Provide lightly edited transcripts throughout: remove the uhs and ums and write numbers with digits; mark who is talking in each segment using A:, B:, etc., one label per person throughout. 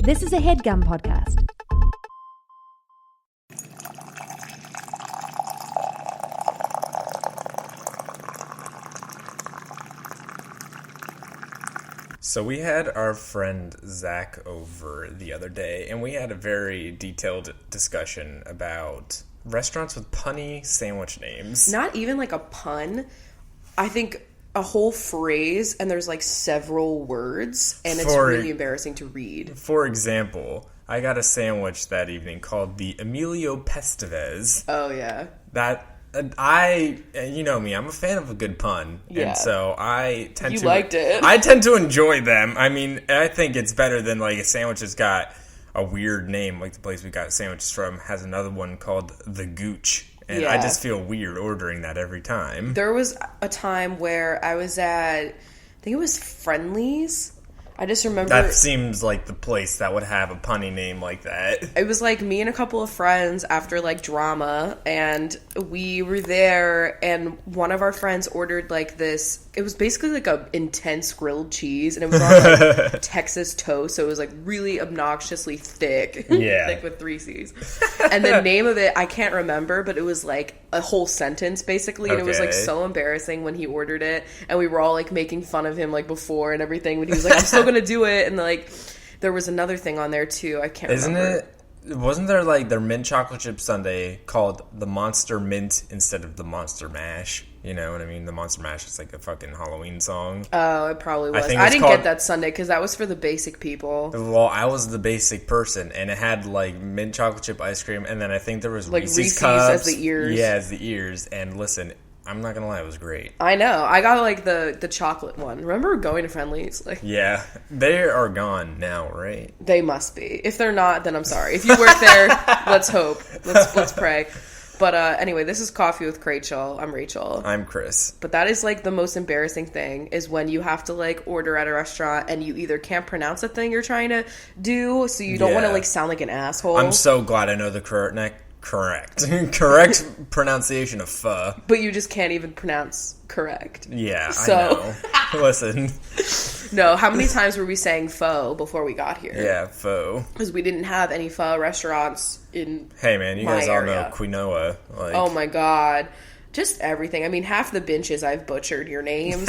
A: This is a HeadGum podcast.
B: So we had our friend Zach over the other day, and we had a very detailed discussion about restaurants with punny sandwich names.
C: Not even like a pun. I think a whole phrase, and there's like several words, and it's really embarrassing to read.
B: For example, I got a sandwich that evening called the Emilio Pestevez.
C: Oh, yeah.
B: You know me, I'm a fan of a good pun.
C: Yeah.
B: And so I tend to...
C: liked it.
B: I tend to enjoy them. I mean, I think it's better than like a sandwich that's got a weird name. Like the place we got sandwiches from has another one called the Gooch. And I just feel weird ordering that every time.
C: There was a time where I was at, I think it was Friendly's. I just remember...
B: That seems like the place that would have a punny name like that.
C: It was like me and a couple of friends after like drama, and we were there, and one of our friends ordered like this... It was basically like a intense grilled cheese, and it was on like Texas toast, so it was like really obnoxiously thick.
B: Yeah.
C: Thick with 3 C's. And the name of it, I can't remember, but it was like a whole sentence basically, and it was like so embarrassing when he ordered it, and we were all like making fun of him like before and everything, when he was like, I'm still gonna do it, and like there was another thing on there too, I can't remember.
B: Wasn't there like their mint chocolate chip sundae called the Monster Mint instead of the Monster Mash? You know what I mean? The Monster Mash is like a fucking Halloween song.
C: Oh, it probably was. I didn't get that sundae because that was for the basic people.
B: Well, I was the basic person, and it had like mint chocolate chip ice cream, and then I think there was like Reese's cups
C: as the ears.
B: Yeah, as the ears. And listen, I'm not gonna lie, it was great.
C: I know. I got like the chocolate one. Remember going to Friendly's? Like,
B: yeah, they are gone now, right?
C: They must be. If they're not, then I'm sorry. If you work there, let's hope. Let's pray. But anyway, this is Coffee with Chrachel. I'm Rachel.
B: I'm Chris.
C: But that is like the most embarrassing thing, is when you have to like order at a restaurant and you either can't pronounce a thing you're trying to do, so you don't want to like sound like an asshole.
B: I'm so glad I know the correct pronunciation of pho.
C: But you just can't even pronounce correct.
B: Yeah,
C: so,
B: I know. Listen.
C: No, how many times were we saying pho before we got here?
B: Yeah, pho.
C: Because we didn't have any pho restaurants in
B: Hey man, you guys all know quinoa.
C: Like, oh my god. Just everything. I mean, half the benches I've butchered your names.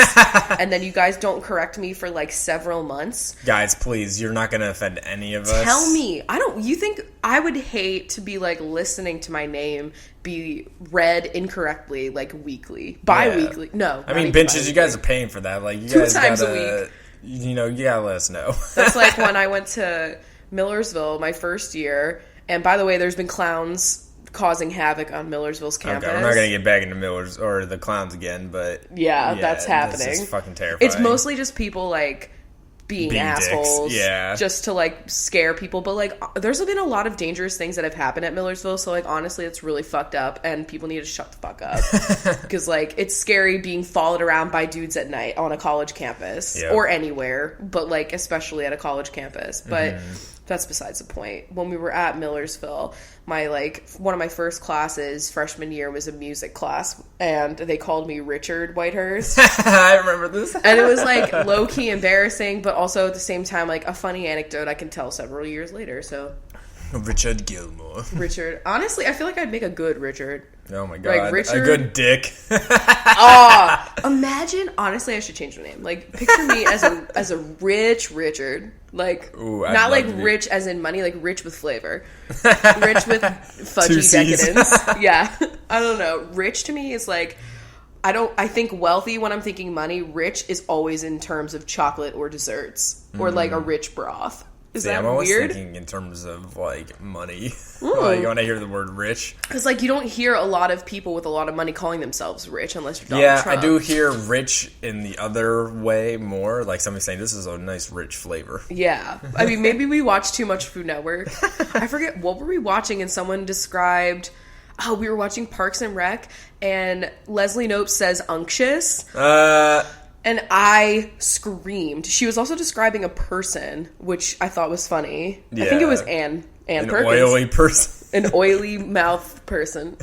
C: And then you guys don't correct me for like several months.
B: Guys, please, you're not going to offend any of us.
C: Tell me. You think I would hate to be like listening to my name be read incorrectly like weekly. Bi-weekly.
B: Yeah.
C: No.
B: I mean, benches, you guys are paying for that. Like, you
C: 2
B: guys
C: times
B: gotta,
C: a week.
B: You know, you gotta let us know.
C: That's like when I went to Millersville my first year. And by the way, there's been clowns causing havoc on Millersville's campus.
B: Okay, we're not going to get back into Millers or the clowns again, but...
C: Yeah, that's happening.
B: This is fucking terrifying.
C: It's mostly just people, like, being assholes.
B: Dicks. Yeah.
C: Just to, like, scare people. But, like, there's been a lot of dangerous things that have happened at Millersville, so, like, honestly, it's really fucked up, and people need to shut the fuck up. Because, like, it's scary being followed around by dudes at night on a college campus. Yep. Or anywhere, but, like, especially at a college campus. But... That's besides the point. When we were at Millersville, one of my first classes freshman year was a music class, and they called me Richard Whitehurst.
B: I remember this.
C: And it was like low-key embarrassing, but also at the same time like a funny anecdote I can tell several years later. So
B: Richard Gilmore.
C: Richard. Honestly, I feel like I'd make a good Richard.
B: Oh my god.
C: Like Richard,
B: a good dick.
C: Imagine, honestly, I should change my name. Like, picture me as a rich Richard. Like,
B: ooh,
C: not like rich as in money, like rich with flavor. Rich with fudgy decadence. Yeah. I don't know. Rich to me is like, I think wealthy when I'm thinking money. Rich is always in terms of chocolate or desserts. Or like a rich broth. Is that
B: I'm always
C: weird?
B: thinking in terms of, like, money. Like, when I hear the word rich.
C: Because, like, you don't hear a lot of people with a lot of money calling themselves rich unless you're Donald Trump.
B: I do hear rich in the other way more. Like, somebody saying, this is a nice, rich flavor.
C: Yeah. I mean, maybe we watch too much Food Network. I forget, what were we watching? And someone described... Oh, we were watching Parks and Rec, and Leslie Knope says unctuous. And I screamed. She was also describing a person, which I thought was funny. Yeah. I think it was Ann Perkins.
B: An oily person.
C: An oily mouth person.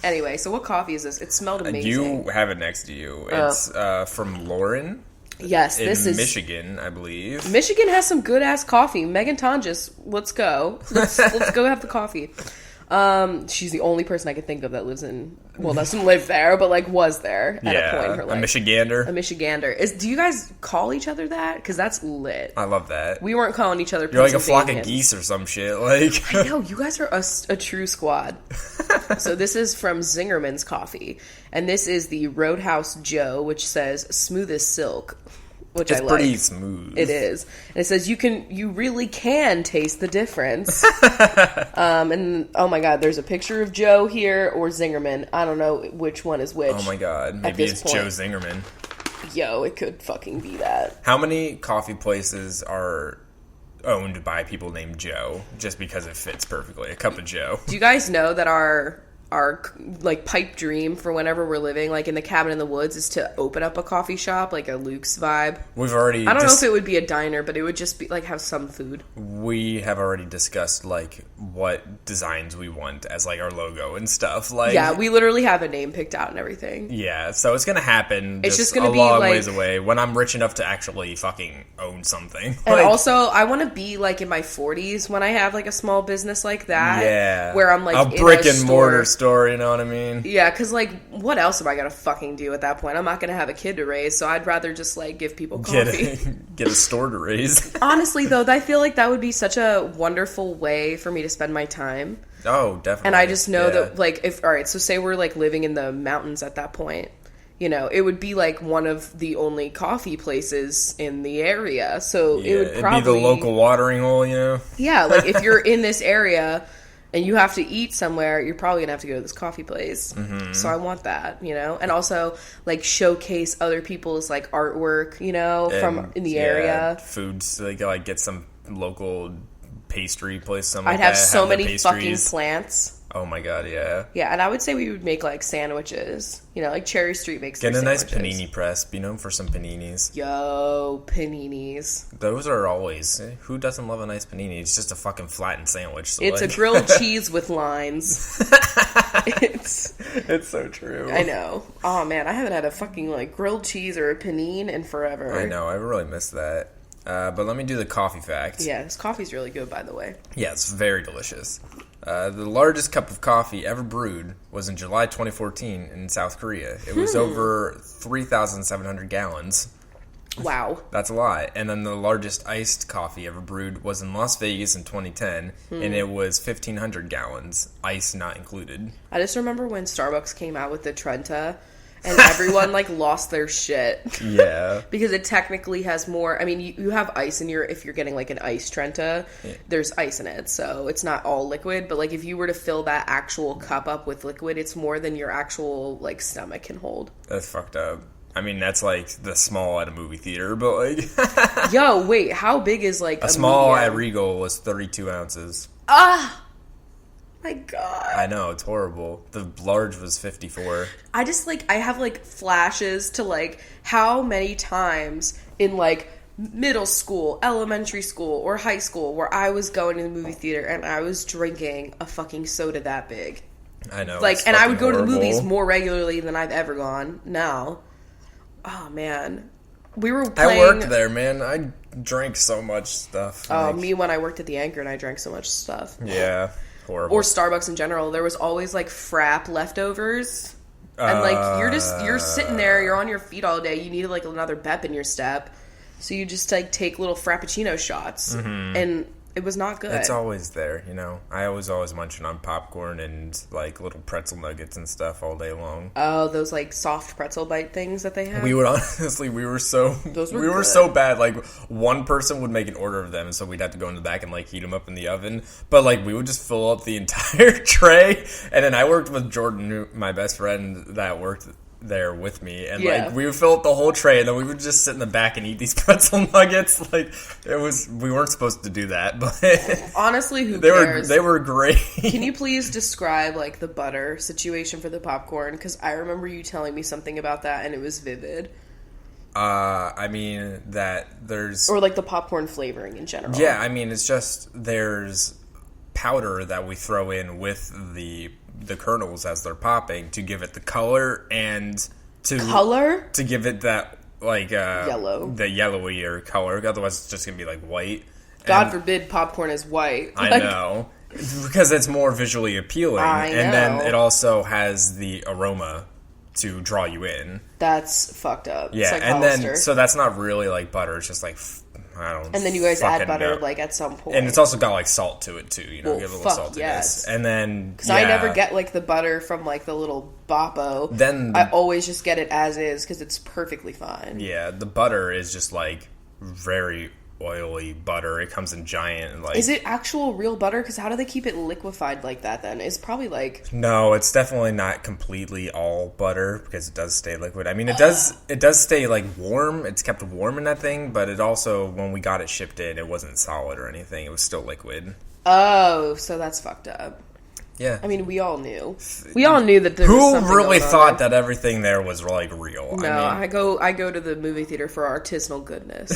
C: Anyway, so what coffee is this? It smelled amazing.
B: You have it next to you. It's from Lauren.
C: Yes,
B: in
C: this is
B: Michigan, I believe.
C: Michigan has some good ass coffee. Megan Tonjes, let's go. Let's go have the coffee. She's the only person I can think of that doesn't live there, but like was there at a point in her life.
B: A Michigander.
C: A Michigander. Do you guys call each other that? Because that's lit.
B: I love that.
C: We weren't calling each other.
B: You're like a flock of geese or some shit. Like
C: I know, you guys are a true squad. So this is from Zingerman's Coffee, and this is the Roadhouse Joe, which says smooth as silk. Which
B: it's
C: I like.
B: Pretty smooth.
C: It is. And it says you really can taste the difference. And oh my god, there's a picture of Joe here or Zingerman. I don't know which one is which.
B: Oh my god, maybe it's Joe Zingerman.
C: Yo, it could fucking be that.
B: How many coffee places are owned by people named Joe just because it fits perfectly? A cup of Joe.
C: Do you guys know that our like pipe dream for whenever we're living like in the cabin in the woods is to open up a coffee shop, like a Luke's vibe?
B: I
C: don't know if it would be a diner, but it would just be like have some food.
B: We have already discussed like what designs we want as like our logo and stuff. Like
C: yeah, we literally have a name picked out and everything.
B: Yeah, so it's gonna happen.
C: It's just gonna be
B: long
C: like,
B: ways away when I'm rich enough to actually fucking own something.
C: And
B: like,
C: also, I want to be like in my 40s when I have like a small business like that.
B: Yeah,
C: where I'm like
B: a brick and mortar store. You know what I mean?
C: Yeah, because like, what else am I gonna fucking do at that point? I'm not gonna have a kid to raise, so I'd rather just like give people coffee.
B: Get a store to raise.
C: Honestly, though, I feel like that would be such a wonderful way for me to spend my time.
B: Oh, definitely.
C: And I just know that like so say we're like living in the mountains at that point. You know, it would be like one of the only coffee places in the area. So it would probably
B: it'd be the local watering hole, you know?
C: Yeah, like if you're in this area and you have to eat somewhere, you're probably going to have to go to this coffee place. Mm-hmm. So I want that, you know? And also, like, showcase other people's, like, artwork, you know, from in the area.
B: Foods, like get some local pastry place, something
C: I'd
B: like
C: have
B: that.
C: so many fucking plants.
B: Oh my god, yeah.
C: Yeah, and I would say we would make, like, sandwiches. You know, like Cherry Street makes
B: Get a
C: sandwiches.
B: nice panini press. Be known for some paninis.
C: Yo, paninis.
B: Those are always... Who doesn't love a nice panini? It's just a fucking flattened sandwich. So
C: it's
B: like...
C: a grilled cheese with lines.
B: It's so true.
C: I know. Oh, man, I haven't had a fucking, like, grilled cheese or a panini in forever.
B: I know. I really miss that. But let me do the coffee fact.
C: Yeah, this coffee's really good, by the way.
B: Yeah, it's very delicious. The largest cup of coffee ever brewed was in July 2014 in South Korea. It was over 3,700 gallons.
C: Wow.
B: That's a lot. And then the largest iced coffee ever brewed was in Las Vegas in 2010, and it was 1,500 gallons, ice not included.
C: I just remember when Starbucks came out with the Trenta, and everyone, like, lost their shit.
B: Yeah.
C: Because it technically has more... I mean, you have ice in your... If you're getting, like, an iced Trenta, there's ice in it. So it's not all liquid. But, like, if you were to fill that actual cup up with liquid, it's more than your actual, like, stomach can hold.
B: That's fucked up. I mean, that's, like, the small at a movie theater, but, like...
C: Yo, wait, how big is, like,
B: a small
C: medium?
B: at Regal was 32 ounces.
C: Ah! My god.
B: I know, it's horrible. The large was 54.
C: I just, like, I have, like, flashes to, like, how many times in, like, middle school, elementary school, or high school where I was going to the movie theater and I was drinking a fucking soda that big.
B: I know.
C: Like, and I would go
B: horrible.
C: to the movies more regularly than I've ever gone now. Oh, man. We were playing...
B: I worked there, man. I drank so much stuff.
C: Oh, me when I worked at the Anchor and I drank so much stuff.
B: Yeah. Horrible.
C: Or Starbucks in general. There was always, like, frap leftovers. And, like, you're sitting there, you're on your feet all day, you need, like, another bep in your step. So you just, like, take little Frappuccino shots. Mm-hmm. And it was not good.
B: It's always there, you know. I was always munching on popcorn and, like, little pretzel nuggets and stuff all day long.
C: Oh, those, like, soft pretzel bite things that they have?
B: We would honestly, we were so bad. Like, one person would make an order of them, and so we'd have to go in the back and, like, heat them up in the oven. But, like, we would just fill up the entire tray. And then I worked with Jordan, my best friend that worked there with me, and like we would fill up the whole tray, and then we would just sit in the back and eat these pretzel nuggets. Like, we weren't supposed to do that, but
C: honestly, who cares?
B: They were great.
C: Can you please describe, like, the butter situation for the popcorn? Because I remember you telling me something about that, and it was vivid.
B: I mean that there's
C: or like the popcorn flavoring in general.
B: Yeah, I mean it's just there's powder that we throw in with the kernels as they're popping to give it the color and to give it that
C: yellow,
B: the yellowier color. Otherwise, it's just gonna be like white.
C: God forbid popcorn is white.
B: I know, because it's more visually appealing, and then it also has the aroma to draw you in.
C: That's fucked up.
B: Yeah,
C: it's like
B: and
C: Hollister.
B: then so that's not really like butter. It's just like I don't.
C: And then you guys add butter like at some point,
B: and it's also got like salt to it too. You know, give a little saltiness.
C: Yes.
B: And then
C: because I never get like the butter from like the little Boppo.
B: Then
C: I always just get it as is because it's perfectly fine.
B: Yeah, the butter is just like very oily butter. It comes in giant and like.
C: Is it actual real butter? Because how do they keep it liquefied like that? Then it's probably like.
B: No, it's definitely not completely all butter because it does stay liquid. I mean, it does stay like warm. It's kept warm in that thing, but it also when we got it shipped in, it wasn't solid or anything. It was still liquid.
C: Oh, so that's fucked up.
B: Yeah.
C: I mean, we all knew. We all knew that there was something
B: Who really
C: going
B: thought
C: on.
B: that everything there was like real?
C: No,
B: I mean,
C: I go to the movie theater for artisanal goodness.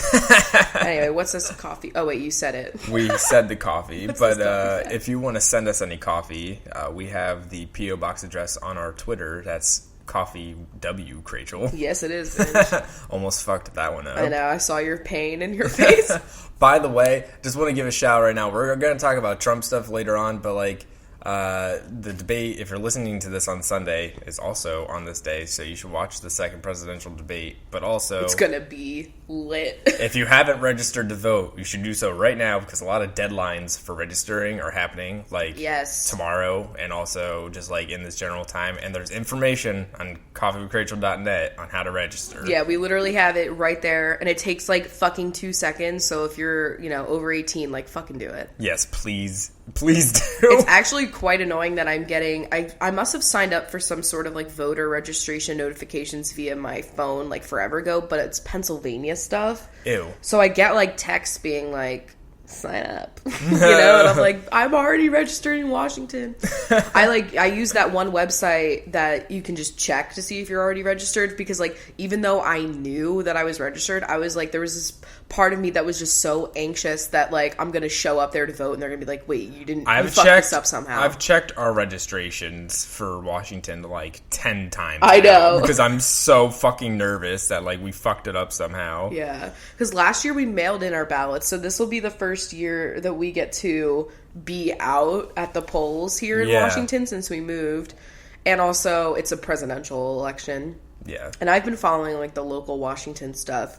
C: Anyway, what's this coffee? Oh wait, you said it.
B: We said the coffee, but
C: coffee
B: if you want to send us any coffee, we have the P.O. Box address on our Twitter. That's CoffeeWithChrachel.
C: Yes, it is. Bitch.
B: Almost fucked that one up.
C: I know. I saw your pain in your face.
B: By the way, just want to give a shout right now. We're going to talk about Trump stuff later on, but like the debate, if you're listening to this on Sunday, is also on this day, so you should watch the second presidential debate. But also,
C: it's gonna be lit.
B: If you haven't registered to vote, you should do so right now because a lot of deadlines for registering are happening, like tomorrow, and also just like in this general time. And there's information on CoffeeWithChrachel.net on how to register.
C: Yeah, we literally have it right there, and it takes like fucking 2 seconds. So if you're over 18, like fucking do it.
B: Yes, please do.
C: It's actually quite annoying that I'm getting. I must have signed up for some sort of like voter registration notifications via my phone like forever ago, but it's Pennsylvania stuff.
B: Ew.
C: So I get like texts being like, sign up, and I'm like, I'm already registered in Washington. I use that one website that you can just check to see if you're already registered, because like even though I knew that I was registered, I was like, there was this part of me that was just so anxious that like I'm gonna show up there to vote and they're gonna be like, wait, you fucked this up somehow.
B: I've checked our registrations for Washington like 10 times.
C: I know,
B: because I'm so fucking nervous that like we fucked it up somehow.
C: Yeah, because last year we mailed in our ballots, so this will be the first year that we get to be out at the polls here in Washington since we moved. And also it's a presidential election.
B: Yeah. And
C: I've been following like the local Washington stuff.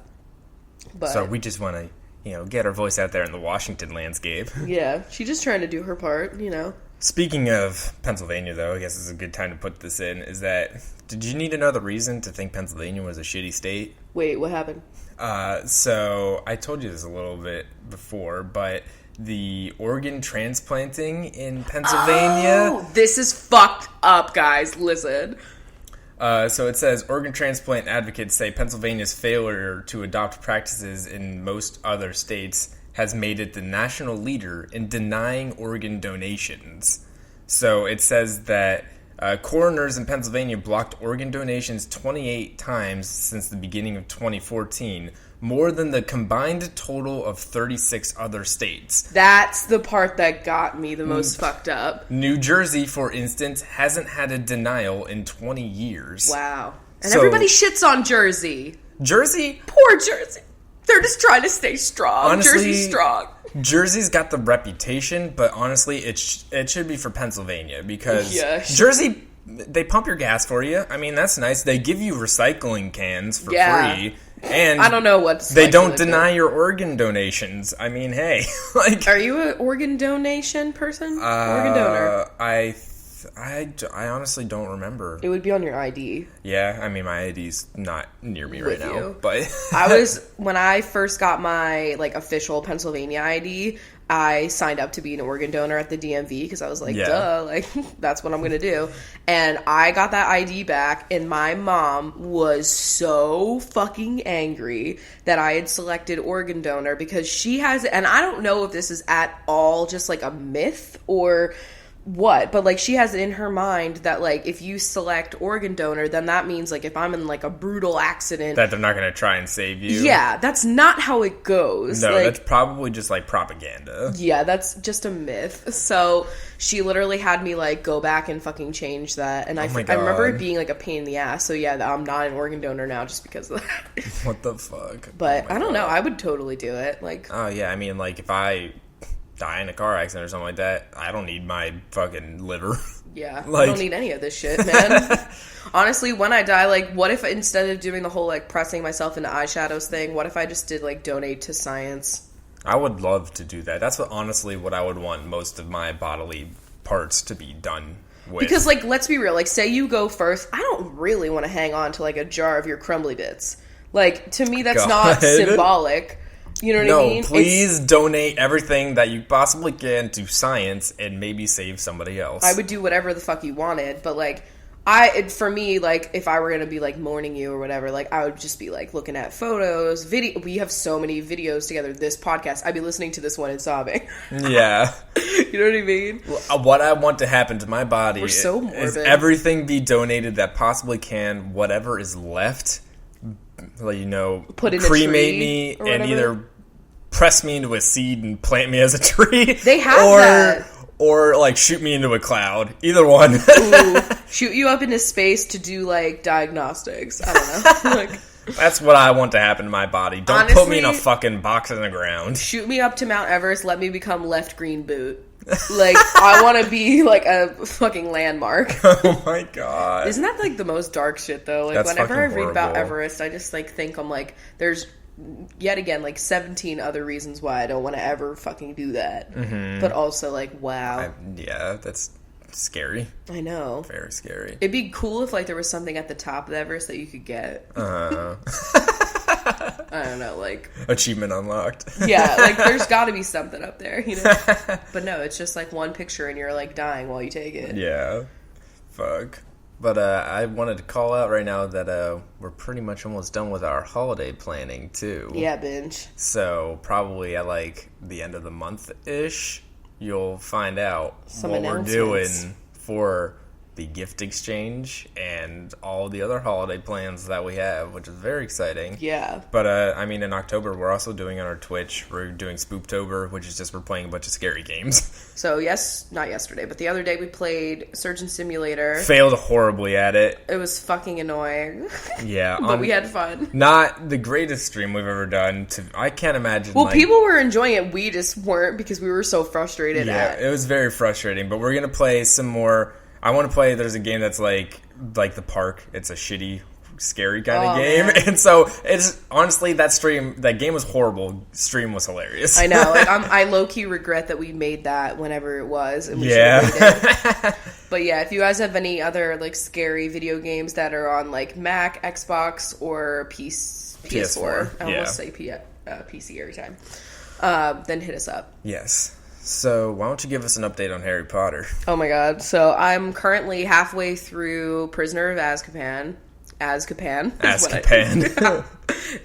C: But
B: so we just want to, get our voice out there in the Washington landscape.
C: Yeah, she's just trying to do her part,
B: Speaking of Pennsylvania, though, I guess it's a good time to put this in, is that, did you need another reason to think Pennsylvania was a shitty state?
C: Wait, what happened?
B: So I told you this a little bit before, but the organ transplanting in Pennsylvania.
C: Oh, this is fucked up, guys. Listen.
B: So it says, organ transplant advocates say Pennsylvania's failure to adopt practices in most other states has made it the national leader in denying organ donations. So it says that coroners in Pennsylvania blocked organ donations 28 times since the beginning of 2014, more than the combined total of 36 other states.
C: That's the part that got me the most fucked up.
B: New Jersey, for instance, hasn't had a denial in 20 years.
C: Wow. And everybody shits on Jersey.
B: Jersey?
C: Poor Jersey. They're just trying to stay strong.
B: Honestly,
C: Jersey's strong.
B: Jersey's got the reputation, but honestly, it should be for Pennsylvania, because Jersey, they pump your gas for you. I mean, that's nice. They give you recycling cans for free. And
C: I don't know what
B: they don't deny your organ donations. I mean, hey, like,
C: are you an organ donation person? Organ donor?
B: I honestly don't remember.
C: It would be on your ID.
B: Yeah, I mean, my ID's not near me right now, but
C: when I first got my like official Pennsylvania ID, I signed up to be an organ donor at the DMV because I was like, duh, like that's what I'm gonna do. And I got that ID back, and my mom was so fucking angry that I had selected organ donor, because she has, and I don't know if this is at all just like a myth or what? But, like, she has it in her mind that, like, if you select organ donor, then that means, like, if I'm in, like, a brutal accident...
B: that they're not going to try and save you.
C: Yeah, that's not how it goes.
B: No,
C: like,
B: that's probably just, like, propaganda.
C: Yeah, that's just a myth. So, she literally had me, like, go back and fucking change that. And I remember it being, like, a pain in the ass. So, yeah, I'm not an organ donor now just because of that.
B: What the fuck?
C: But, I don't know. I would totally do it. Like...
B: Oh, yeah, I mean, like, if I... die in a car accident or something like that, I don't need my fucking liver.
C: Yeah,
B: like...
C: I don't need any of this shit, man. Honestly, when I die, like, what if instead of doing the whole, like, pressing myself into eyeshadows thing, what if I just did, like, donate to science?
B: I would love to do that. That's honestly what I would want most of my bodily parts to be done with.
C: Because, like, let's be real. Like, say you go first, I don't really want to hang on to, like, a jar of your crumbly bits. Like, to me, that's not symbolic. You know what I mean?
B: No, please donate everything that you possibly can to science and maybe save somebody else.
C: I would do whatever the fuck you wanted, but, like, for me, like, if I were gonna be, like, mourning you or whatever, like, I would just be, like, looking at photos, we have so many videos together, this podcast, I'd be listening to this one and sobbing.
B: Yeah.
C: You know what I mean?
B: What I want to happen to my body
C: is
B: everything be donated that possibly can, whatever is left, like, you know,
C: put in
B: cremate me and either press me into a seed and plant me as a tree.
C: They have that.
B: Or, like, shoot me into a cloud. Either one.
C: Ooh, shoot you up into space to do, like, diagnostics. I don't know. Like,
B: that's what I want to happen to my body. Don't
C: honestly,
B: put me in a fucking box in the ground.
C: Shoot me up to Mount Everest. Let me become left green boot. Like, I want to be, like, a fucking landmark.
B: Oh, my God.
C: Isn't that, like, the most dark shit, though? Like,
B: that's
C: whenever I read about
B: horrible.
C: Everest, I just, like, think I'm, like, there's... yet again, like, 17 other reasons why I don't want to ever fucking do that. Mm-hmm. But also, like, wow.
B: Yeah, that's scary.
C: I know.
B: Very scary.
C: It'd be cool if, like, there was something at the top of Everest that you could get. I don't know, like...
B: achievement unlocked.
C: Yeah, like, there's gotta be something up there, you know? But no, it's just, like, one picture and you're, like, dying while you take it.
B: Yeah. Fuck. But I wanted to call out right now that we're pretty much almost done with our holiday planning, too.
C: Yeah, binge.
B: So probably at, like, the end of the month-ish, you'll find out what we're doing for the gift exchange and all the other holiday plans that we have, which is very exciting.
C: Yeah.
B: But, I mean, in October, we're also doing on our Twitch, we're doing Spooptober, which is just we're playing a bunch of scary games.
C: So, not yesterday, but the other day we played Surgeon Simulator.
B: Failed horribly at it.
C: It was fucking annoying.
B: Yeah.
C: But we had fun.
B: Not the greatest stream we've ever done. I can't imagine.
C: Well, people were enjoying it. We just weren't because we were so frustrated
B: at it. It was very frustrating, but we're going to play some more... I want to play, there's a game that's like The Park. It's a shitty, scary kind of game. Man. And so, it's honestly, that game was horrible. Stream was hilarious.
C: I know. Like, I low-key regret that we made that whenever it was. And we But yeah, if you guys have any other, like, scary video games that are on, like, Mac, Xbox, or PS4. I almost say PC every time. Then hit us up.
B: Yes. So, why don't you give us an update on Harry Potter?
C: Oh my god. So, I'm currently halfway through Prisoner of Azkaban. Azkaban.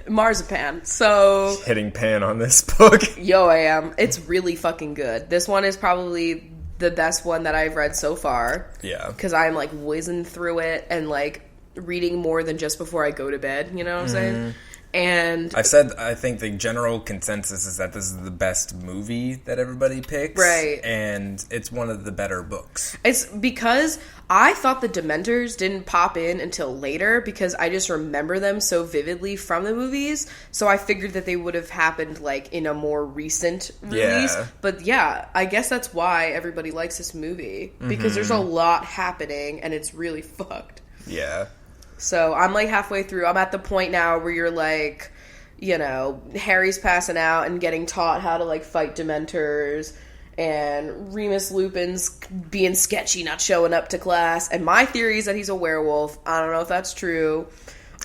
C: Marzipan. So...
B: hitting pan on this book.
C: Yo, I am. It's really fucking good. This one is probably the best one that I've read so far.
B: Yeah.
C: Because I'm, like, whizzing through it and, like, reading more than just before I go to bed. You know what I'm saying? And
B: I think the general consensus is that this is the best movie that everybody picks.
C: Right.
B: And it's one of the better books.
C: It's because I thought the Dementors didn't pop in until later because I just remember them so vividly from the movies. So I figured that they would have happened, like, in a more recent release. Yeah. But yeah, I guess that's why everybody likes this movie. Because there's a lot happening and it's really fucked.
B: Yeah.
C: So I'm, like, halfway through. I'm at the point now where you're, like, you know, Harry's passing out and getting taught how to, like, fight Dementors, and Remus Lupin's being sketchy, not showing up to class, and my theory is that he's a werewolf. I don't know if that's true.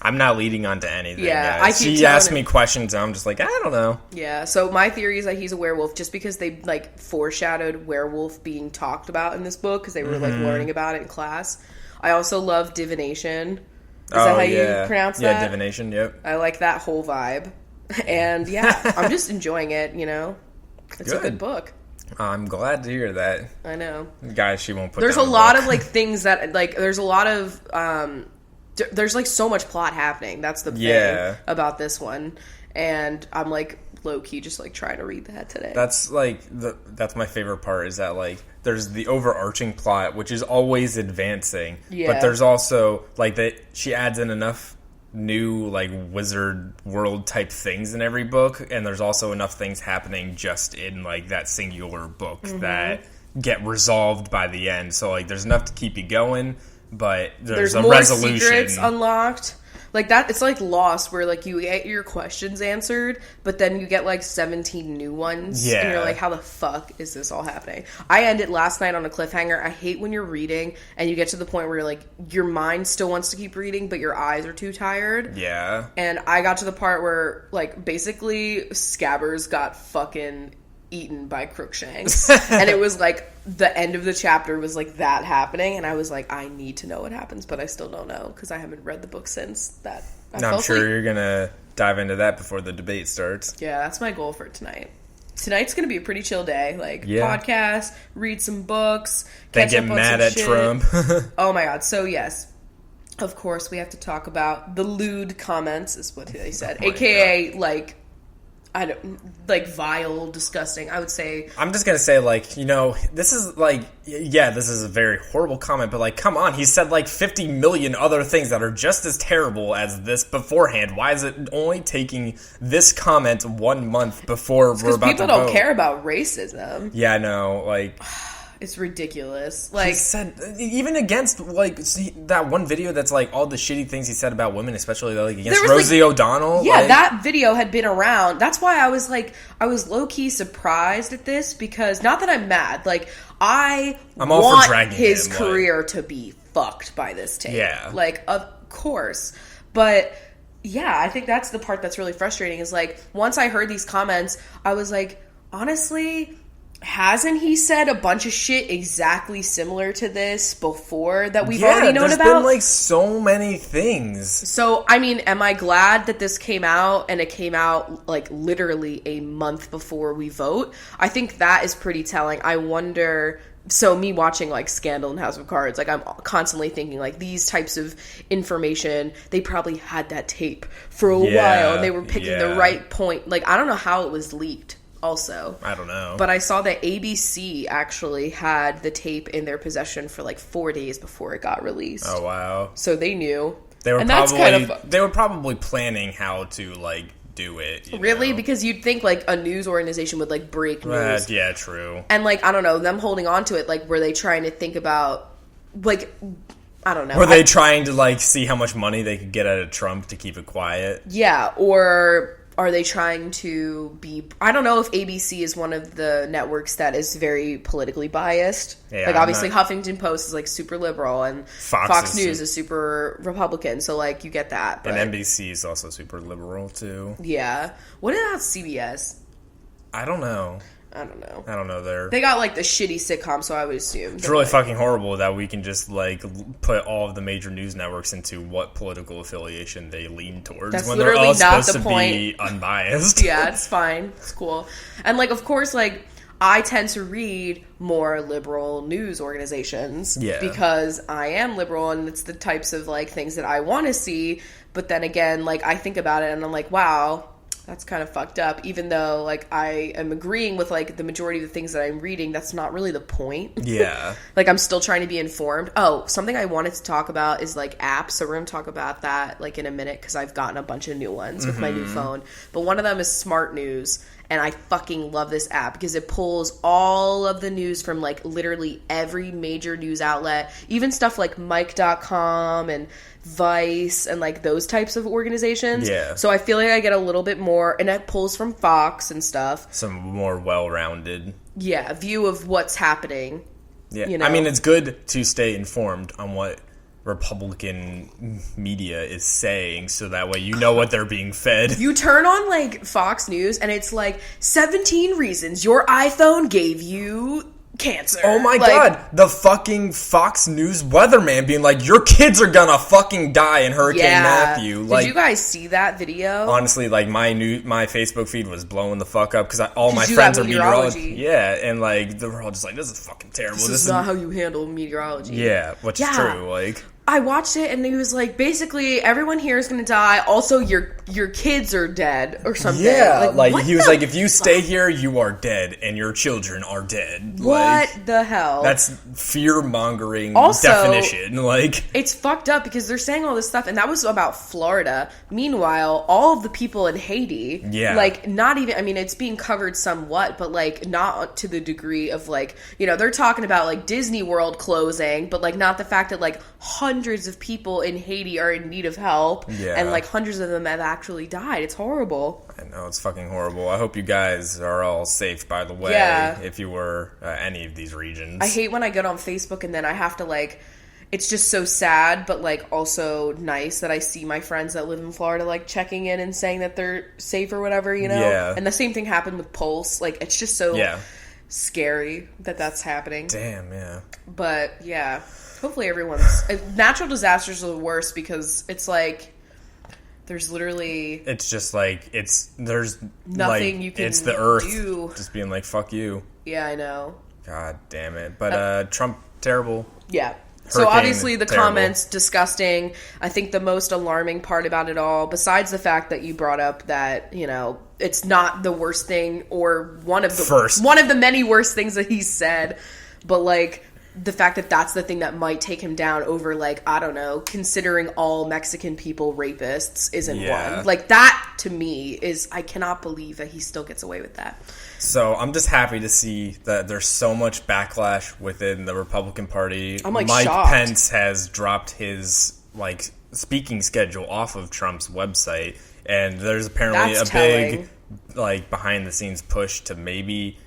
B: I'm not leading on to anything.
C: Yeah,
B: she asked me questions, and I'm just like, I don't know.
C: Yeah, so my theory is that he's a werewolf, just because they, like, foreshadowed werewolf being talked about in this book, because they were, like, learning about it in class. I also love divination. Is that how you pronounce that?
B: Yeah, divination, yep.
C: I like that whole vibe. And, yeah, I'm just enjoying it, you know? It's a good book.
B: I'm glad to hear that.
C: I know.
B: Guys, she won't put
C: There's
B: down
C: a lot
B: book.
C: of, like, things that, like, there's a lot of, there's, like, so much plot happening. That's the thing about this one. And I'm, like, low-key just, like, trying to read that today.
B: That's, like, that's my favorite part, is that, like, there's the overarching plot, which is always advancing.
C: Yeah.
B: But there's also, like, she adds in enough new, like, wizard world type things in every book, and there's also enough things happening just in, like, that singular book that get resolved by the end. So, like, there's enough to keep you going, but there's a
C: more
B: resolution.
C: Secrets unlocked. Like that, it's like Lost, where like you get your questions answered, but then you get like 17 new ones, and you're like, how the fuck is this all happening? I ended last night on a cliffhanger. I hate when you're reading and you get to the point where like your mind still wants to keep reading, but your eyes are too tired.
B: Yeah.
C: And I got to the part where like basically Scabbers got fucking eaten by Crookshanks, and it was like the end of the chapter was like that happening, and I was like, I need to know what happens, but I still don't know because I haven't read the book since that.
B: I'm sure you're gonna dive into that before the debate starts.
C: Yeah, that's my goal for tonight. Tonight's gonna be a pretty chill day, like podcast, read some books,
B: then get mad at Trump.
C: Oh my god! So yes, of course we have to talk about the lewd comments, is what they said, aka like. I don't, like, vile, disgusting, I would say.
B: I'm just gonna say, like, you know, this is, like, yeah, this is a very horrible comment, but, like, come on, he said, like, 50 million other things that are just as terrible as this beforehand. Why is it only taking this comment 1 month before we're about to vote?
C: Because people don't care about racism.
B: Yeah, I know, like...
C: It's ridiculous. Like,
B: he said, even against, like, that one video that's, like, all the shitty things he said about women, especially, like, against Rosie O'Donnell.
C: Yeah,
B: like,
C: that video had been around. That's why I was, like, I was low-key surprised at this, because, not that I'm mad, like, I'm all want for dragging his career to be fucked by this tape.
B: Yeah.
C: Like, of course. But... yeah, I think that's the part that's really frustrating, is, like, once I heard these comments, I was like, honestly... hasn't he said a bunch of shit exactly similar to this before that we've already known about?
B: There's been, like, so many things.
C: So, I mean, am I glad that this came out, and it came out, like, literally a month before we vote? I think that is pretty telling. I wonder... so me watching, like, Scandal and House of Cards, like, I'm constantly thinking, like, these types of information, they probably had that tape for a while, and they were picking the right point. Like, I don't know how it was leaked. Also,
B: I don't know.
C: But I saw that ABC actually had the tape in their possession for like 4 days before it got released.
B: Oh, wow.
C: So they knew.
B: They were probably planning how to, like, do it.
C: Really? Know? Because you'd think, like, a news organization would, like, break news.
B: Yeah, true.
C: And, like, I don't know, them holding on to it, like, were they trying to think about, like... I don't know.
B: Were they trying to, like, see how much money they could get out of Trump to keep it quiet?
C: Yeah, or... are they trying to be... I don't know if ABC is one of the networks that is very politically biased. Yeah, like, obviously, Huffington Post is, like, super liberal, and Fox News is super Republican, so, like, you get that. But...
B: and NBC is also super liberal, too.
C: Yeah. What about CBS?
B: I don't know.
C: I don't know.
B: I don't know there.
C: They got, like, the shitty sitcom, so I would assume.
B: It's really fucking horrible that we can just, like, put all of the major news networks into what political affiliation they lean towards.
C: That's
B: when
C: literally
B: they're all
C: not
B: supposed
C: the point.
B: To be unbiased.
C: Yeah, it's fine. It's cool. And, like, of course, like, I tend to read more liberal news organizations. Yeah. Because I am liberal, and it's the types of, like, things that I want to see. But then again, like, I think about it, and I'm like, wow... that's kind of fucked up, even though, like, I am agreeing with, like, the majority of the things that I'm reading. That's not really the point.
B: Yeah.
C: Like, I'm still trying to be informed. Oh, something I wanted to talk about is, like, apps. So we're going to talk about that, like, in a minute, because I've gotten a bunch of new ones with my new phone. But one of them is Smart News, and I fucking love this app because it pulls all of the news from, like, literally every major news outlet, even stuff like Mike.com and Vice and, like, those types of organizations. Yeah. So I feel like I get a little bit more, and it pulls from Fox and stuff.
B: Some more well-rounded.
C: Yeah, view of what's happening.
B: Yeah. You know? I mean, it's good to stay informed on what Republican media is saying, so that way you know what they're being fed.
C: You turn on, like, Fox News, and it's like, 17 reasons your iPhone gave you cancer.
B: Oh my god, the fucking Fox News weatherman being like, your kids are gonna fucking die in Hurricane Matthew. Like,
C: did you guys see that video?
B: Honestly, like, my Facebook feed was blowing the fuck up because all my friends are meteorology. Yeah, and like, they were all just like, this is fucking terrible.
C: This is not how you handle meteorology.
B: Yeah, which is true, like...
C: I watched it and he was like, basically, everyone here is going to die. Also, your kids are dead or something.
B: Yeah, like he was like, if you stay here, you are dead and your children are dead.
C: What the hell?
B: That's fear-mongering definition. Like,
C: it's fucked up because they're saying all this stuff, and that was about Florida. Meanwhile, all of the people in Haiti, like, not even, I mean, it's being covered somewhat, but like, not to the degree of like, you know, they're talking about like Disney World closing, but like, not the fact that like hundreds of people in Haiti are in need of help, and like hundreds of them have actually died. It's horrible.
B: I know, it's fucking horrible. I hope you guys are all safe, by the way, if you were any of these regions.
C: I hate when I get on Facebook and then I have to like, it's just so sad, but like also nice that I see my friends that live in Florida like checking in and saying that they're safe or whatever, you know? Yeah. And the same thing happened with Pulse. Like, it's just so scary that that's happening.
B: Damn, yeah.
C: But yeah, hopefully everyone's... Natural disasters are the worst because it's like... There's literally...
B: It's just like, there's
C: nothing
B: like,
C: you can
B: it's the earth
C: do.
B: Just being like, fuck you.
C: Yeah, I know.
B: God damn it. But Trump, terrible.
C: Yeah. So obviously the comments, disgusting. I think the most alarming part about it all, besides the fact that you brought up that, you know, it's not the worst thing or one of the many worst things that he's said, but like... the fact that that's the thing that might take him down over, like, I don't know, considering all Mexican people rapists isn't one. Like, that, to me, is, I cannot believe that he still gets away with that.
B: So, I'm just happy to see that there's so much backlash within the Republican Party.
C: I'm, like,
B: Mike
C: shocked.
B: Pence has dropped his, like, speaking schedule off of Trump's website, and there's apparently big, like, behind-the-scenes push to maybe...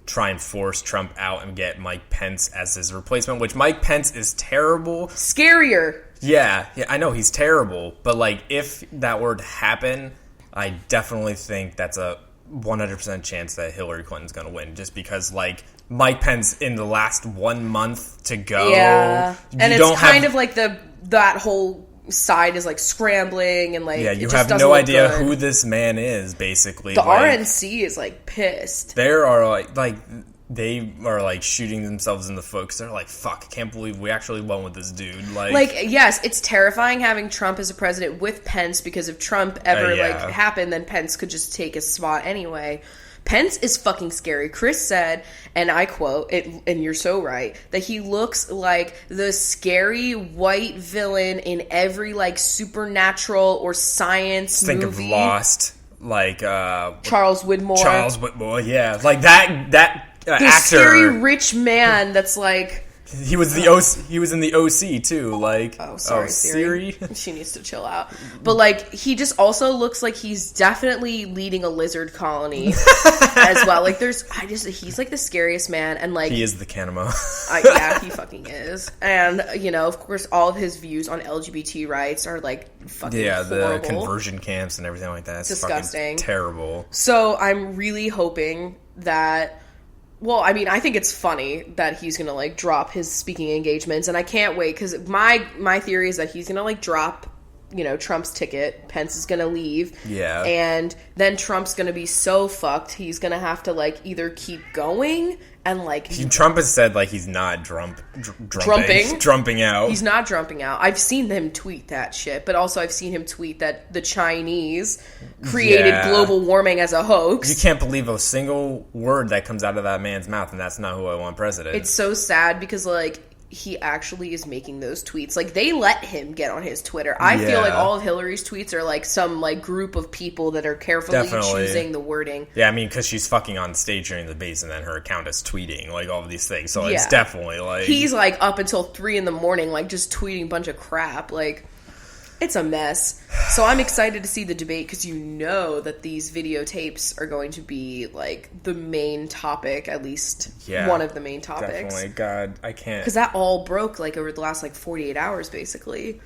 B: try and force Trump out and get Mike Pence as his replacement, which Mike Pence is terrible.
C: Scarier.
B: Yeah, I know he's terrible, but like if that were to happen, I definitely think that's a 100% chance that Hillary Clinton's going to win, just because like Mike Pence in the last 1 month to go.
C: Yeah, and it's kind of like that whole side is like scrambling and like
B: you have no idea who this man is. Basically,
C: the RNC is like pissed.
B: They are like they are like shooting themselves in the foot because they're like, fuck, I can't believe we actually won with this dude. Like
C: yes, it's terrifying having Trump as a president with Pence, because if Trump ever happened, then Pence could just take his spot anyway. Pence is fucking scary. Chris said, and I quote, and you're so right, that he looks like the scary white villain in every, like, supernatural or science movie.
B: Think of Lost, like,
C: Charles Whitmore.
B: Charles Whitmore, yeah. Like, that
C: the
B: actor.
C: scary rich man that's, like...
B: He was in the OC too. Like,
C: sorry, Siri. She needs to chill out. But like, he just also looks like he's definitely leading a lizard colony as well. Like, he's like the scariest man, and like
B: he is the Canemo.
C: Yeah, he fucking is. And you know, of course, all of his views on LGBT rights are like fucking horrible.
B: The conversion camps and everything like that. It's
C: disgusting,
B: terrible.
C: So I'm really hoping that. Well, I mean, I think it's funny that he's going to, like, drop his speaking engagements, and I can't wait, because my theory is that he's going to, like, drop, you know, Trump's ticket, Pence is going to leave, and then Trump's going to be so fucked, he's going to have to, like, either keep going, and, like...
B: Trump has said, like, he's not drumping out.
C: He's not drumping out. I've seen him tweet that shit, but also I've seen him tweet that the Chinese created global warming as a hoax.
B: You can't believe a single word that comes out of that man's mouth, and that's not who I want president.
C: It's so sad, because, like... he actually is making those tweets. Like, they let him get on his Twitter. I feel like all of Hillary's tweets are like some like group of people that are carefully choosing the wording.
B: Yeah, I mean, because she's fucking on stage during the debate, and then her account is tweeting like all of these things. So it's definitely like
C: he's like up until 3 a.m, like just tweeting a bunch of crap. Like, it's a mess. So I'm excited to see the debate, because you know that these videotapes are going to be like the main topic, at least one of the main topics.
B: Definitely. God, I can't.
C: Because that all broke like over the last like 48 hours, basically.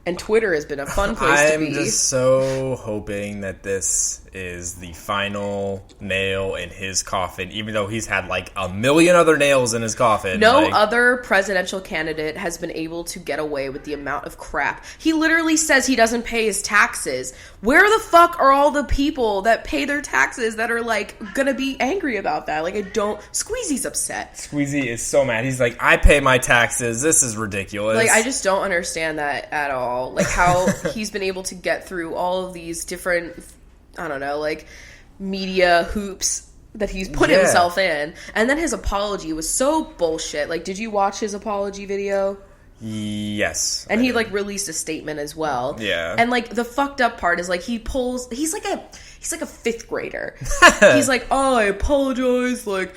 C: And Twitter has been a fun place to be.
B: I'm just so hoping that this is the final nail in his coffin, even though he's had like a million other nails in his coffin.
C: No other presidential candidate has been able to get away with the amount of crap. He literally says he doesn't pay his taxes. Where the fuck are all the people that pay their taxes that are like gonna be angry about that? Like, Squeezy's upset.
B: Squeezy is so mad. He's like, I pay my taxes. This is ridiculous.
C: Like, I just don't understand that at all. Like, how he's been able to get through all of these different, I don't know, like, media hoops that he's put himself in. And then his apology was so bullshit. Like, did you watch his apology video?
B: Yes.
C: And he, like, released a statement as well.
B: Yeah.
C: And, like, the fucked up part is, like, he's like a fifth grader. He's like, oh, I apologize, like,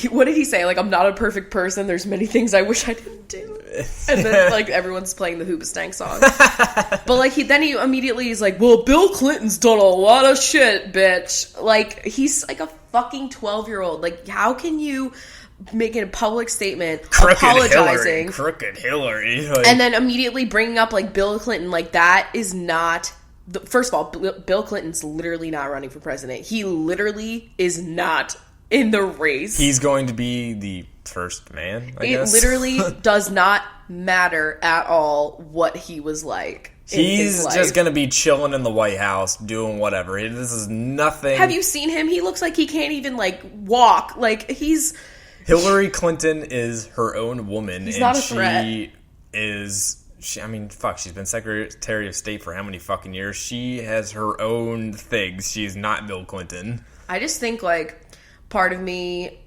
C: what did he say? Like, I'm not a perfect person. There's many things I wish I didn't do. And then, like, everyone's playing the Hoobastank song. But, like, he immediately is like, well, Bill Clinton's done a lot of shit, bitch. Like, he's, like, a fucking 12-year-old. Like, how can you make a public statement apologizing?
B: Crooked Hillary. Like,
C: and then immediately bringing up, like, Bill Clinton. Like, that is not... First of all, Bill Clinton's literally not running for president. He literally is not in the race.
B: He's going to be the first man, I guess.
C: It literally does not matter at all what he was like.
B: He's just going to be chilling in the White House, doing whatever. This is nothing.
C: Have you seen him? He looks like he can't even, like, walk. Like,
B: Hillary Clinton is her own woman.
C: He's not a threat.
B: She's been Secretary of State for how many fucking years? She has her own things. She's not Bill Clinton.
C: I just think, like, part of me,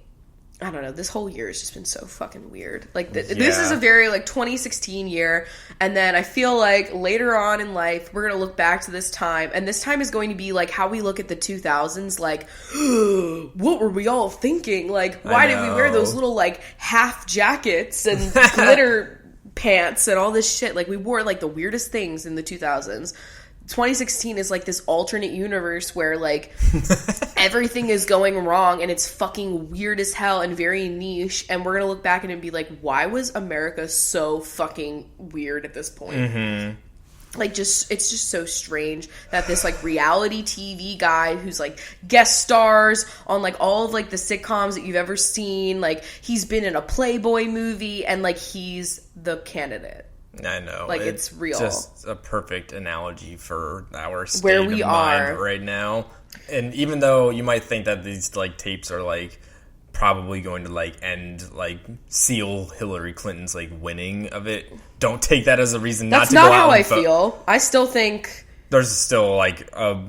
C: I don't know, this whole year has just been so fucking weird. Like, this is a very, like, 2016 year, and then I feel like later on in life, we're going to look back to this time, and this time is going to be, like, how we look at the 2000s, like, what were we all thinking? Like, why did we wear those little, like, half jackets and glitter pants and all this shit? Like, we wore, like, the weirdest things in the 2000s. 2016 is like this alternate universe where like everything is going wrong and it's fucking weird as hell and very niche, and we're gonna look back at it and be like, why was America so fucking weird at this point?
B: Mm-hmm.
C: Like, it's just so strange that this, like, reality TV guy who's, like, guest stars on, like, all of, like, the sitcoms that you've ever seen, like, he's been in a Playboy movie, and, like, he's the candidate.
B: I know.
C: Like, it's real.
B: Just a perfect analogy for our state
C: where we
B: of mind right now. And even though you might think that these, like, tapes are, like, probably going to, like, seal Hillary Clinton's, like, winning of it, don't take that as a reason not to go out.
C: That's not how I feel. I still think
B: there's still, like, a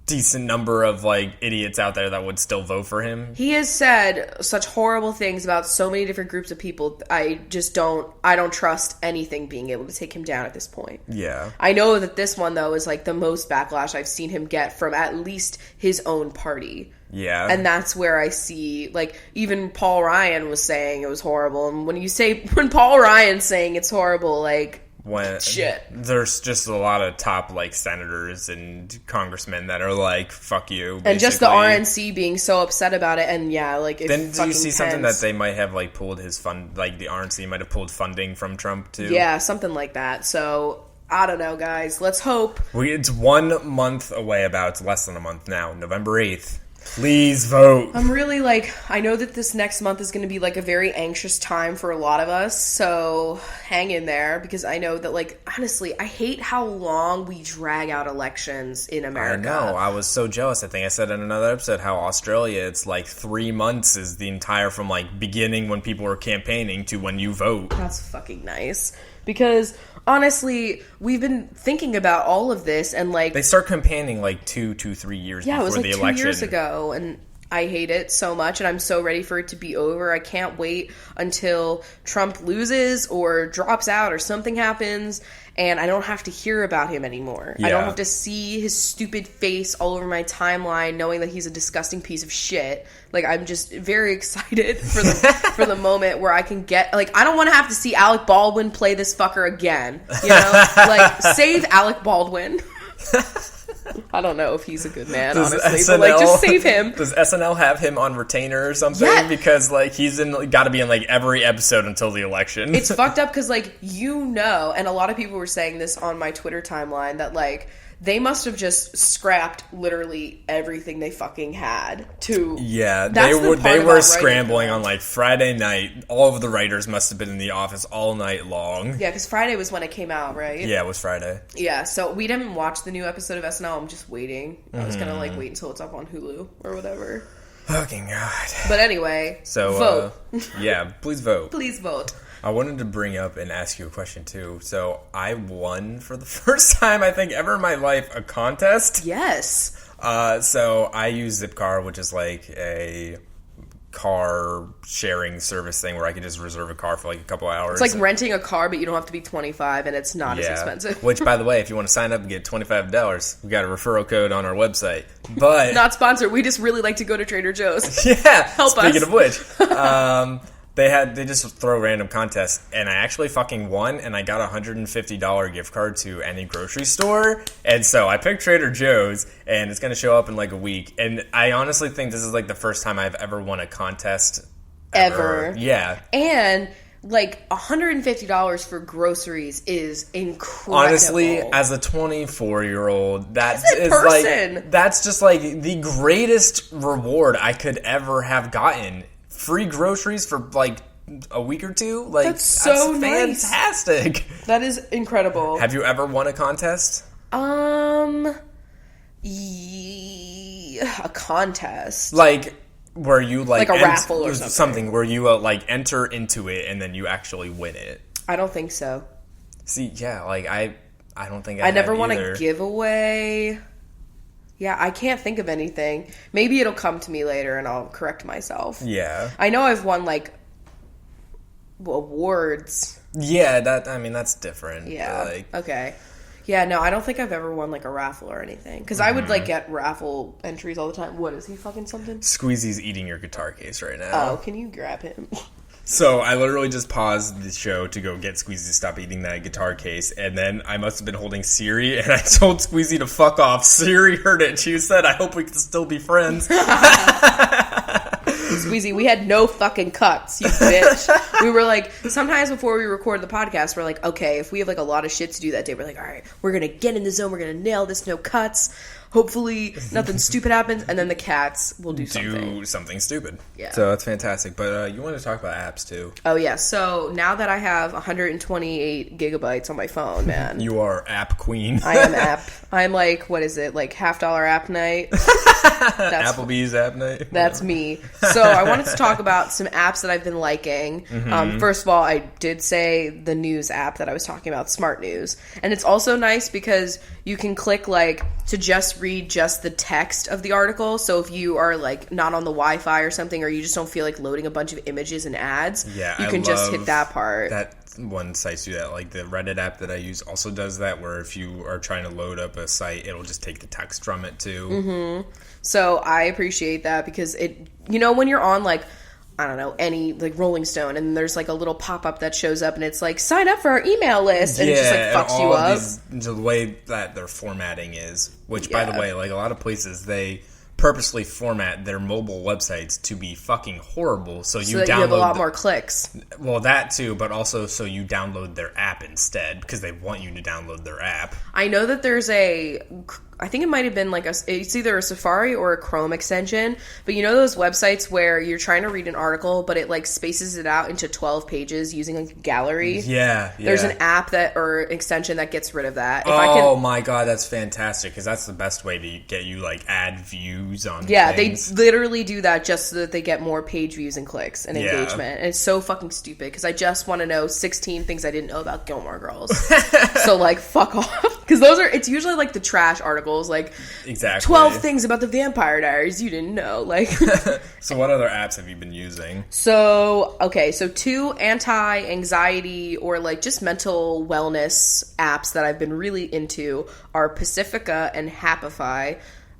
B: decent number of, like, idiots out there that would still vote for him.
C: He has said such horrible things about so many different groups of people. I don't trust anything being able to take him down at this point.
B: Yeah.
C: I know that this one, though, is, like, the most backlash I've seen him get from at least his own party.
B: Yeah.
C: And that's where I see, like, even Paul Ryan was saying it was horrible. And when Paul Ryan's saying it's horrible, like, shit.
B: There's just a lot of top, like, senators and congressmen that are like, fuck you, basically.
C: And just the RNC being so upset about it, and yeah, like, it's
B: then do you see something that
C: tense.
B: they might have, like, pulled his like, the RNC might have pulled funding from Trump, too?
C: Yeah, something like that. So, I don't know, guys. Let's hope.
B: It's 1 month away, it's less than a month now, November 8th. Please vote.
C: I'm really, like, I know that this next month is going to be, like, a very anxious time for a lot of us, so hang in there, because I know that, like, honestly, I hate how long we drag out elections in America.
B: I know. I was so jealous. I think I said in another episode how Australia, it's, like, 3 months is the entire, from, like, beginning when people are campaigning to when you vote.
C: That's fucking nice. Because, honestly, we've been thinking about all of this, and, like...
B: They start campaigning, like, 2-3 years before the election. Yeah, it was, like, 2
C: years ago, and I hate it so much, and I'm so ready for it to be over. I can't wait until Trump loses or drops out or something happens, and I don't have to hear about him anymore. Yeah. I don't have to see his stupid face all over my timeline knowing that he's a disgusting piece of shit. Like, I'm just very excited for the moment where I can get... Like, I don't want to have to see Alec Baldwin play this fucker again. You know? Like, save Alec Baldwin. I don't know if he's a good man,
B: Does
C: honestly.
B: SNL,
C: but, like, just save him.
B: Does SNL have him on retainer or something?
C: Yeah.
B: Because, like, he's got to be in, like, every episode until the election.
C: It's fucked up because, like, and a lot of people were saying this on my Twitter timeline, that, like, they must have just scrapped literally everything they fucking had to...
B: Yeah, they were scrambling on, like, Friday night. All of the writers must have been in the office all night long.
C: Yeah, because Friday was when it came out, right?
B: Yeah, it was Friday.
C: Yeah, so we didn't watch the new episode of SNL. I'm just waiting. I was gonna, like, wait until it's up on Hulu or whatever.
B: Fucking God.
C: But anyway,
B: so,
C: vote.
B: Yeah, please vote.
C: Please vote.
B: I wanted to bring up and ask you a question, too. So, I won for the first time, I think, ever in my life, a contest.
C: Yes.
B: So, I use Zipcar, which is like a car sharing service thing where I can just reserve a car for like a couple hours.
C: It's like renting a car, but you don't have to be 25, and it's not as expensive.
B: Which, by the way, if you want to sign up and get $25, we got a referral code on our website. But
C: not sponsored. We just really like to go to Trader Joe's.
B: Yeah.
C: Help us.
B: Speaking of which, they just throw random contests, and I actually fucking won, and I got a $150 gift card to any grocery store, and so I picked Trader Joe's, and it's going to show up in like a week, and I honestly think this is like the first time I've ever won a contest ever. Yeah.
C: And like $150 for groceries is incredible.
B: Honestly, as a 24-year-old, that's just like the greatest reward I could ever have gotten. Free groceries for like a week or two? Like,
C: that's so nice.
B: Fantastic.
C: That is incredible.
B: Have you ever won a contest?
C: A contest.
B: Like, where you like a
C: raffle or something.
B: Where you like enter into it and then you actually win it.
C: I don't think so.
B: See, yeah, like I don't think
C: I never won a giveaway. Yeah, I can't think of anything. Maybe it'll come to me later and I'll correct myself.
B: Yeah.
C: I know I've won, like, awards.
B: Yeah, that's different.
C: Yeah. Okay. Yeah, no, I don't think I've ever won, like, a raffle or anything. Because I would, like, get raffle entries all the time. What, is he fucking something?
B: Squeezy's eating your guitar case right now.
C: Oh, can you grab him?
B: So I literally just paused the show to go get Squeezy to stop eating that guitar case, and then I must have been holding Siri, and I told Squeezy to fuck off. Siri heard it, and she said, I hope we can still be friends.
C: Squeezy, we had no fucking cuts, you bitch. We were like, sometimes before we record the podcast, we're like, okay, if we have like a lot of shit to do that day, we're like, all right, we're going to get in the zone, we're going to nail this, no cuts. Hopefully nothing stupid happens, and then the cats will do something
B: stupid.
C: Yeah.
B: So that's fantastic. But you want to talk about apps, too.
C: Oh, yeah. So now that I have 128 gigabytes on my phone, man.
B: You are app queen.
C: I am app. I'm like, what is it? Like $50 app night? That's
B: Applebee's app night?
C: That's me. So I wanted to talk about some apps that I've been liking. First of all, I did say the news app that I was talking about, Smart News. And it's also nice because you can click like to just read just the text of the article. So if you are like not on the Wi-Fi or something, or you just don't feel like loading a bunch of images and ads, you can just hit that part.
B: That one sites do that. Like the Reddit app that I use also does that, where if you are trying to load up a site, it'll just take the text from it too. So
C: I appreciate that because it, when you're on like, I don't know, any like Rolling Stone, and there's like a little pop-up that shows up and it's like, sign up for our email list, and it just like fucks you up.
B: The way that their formatting is, which by the way, like a lot of places, they purposely format their mobile websites to be fucking horrible, so you have a lot more
C: clicks.
B: Well, that too, but also so you download their app instead, because they want you to download their app.
C: I know that there's I think it might have been like it's either a Safari or a Chrome extension, but those websites where you're trying to read an article, but it like spaces it out into 12 pages using like a gallery.
B: Yeah.
C: There's an app or extension that gets rid of that.
B: My God, that's fantastic, because that's the best way to get you like ad views on things.
C: They literally do that just so that they get more page views and clicks and engagement. And it's so fucking stupid, because I just want to know 16 things I didn't know about Gilmore Girls. So like, fuck off. Because it's usually like the trash articles, like 12 things about the Vampire Diaries you didn't know. Like,
B: so what other apps have you been using?
C: So 2 anti-anxiety or like just mental wellness apps that I've been really into are Pacifica and Happify.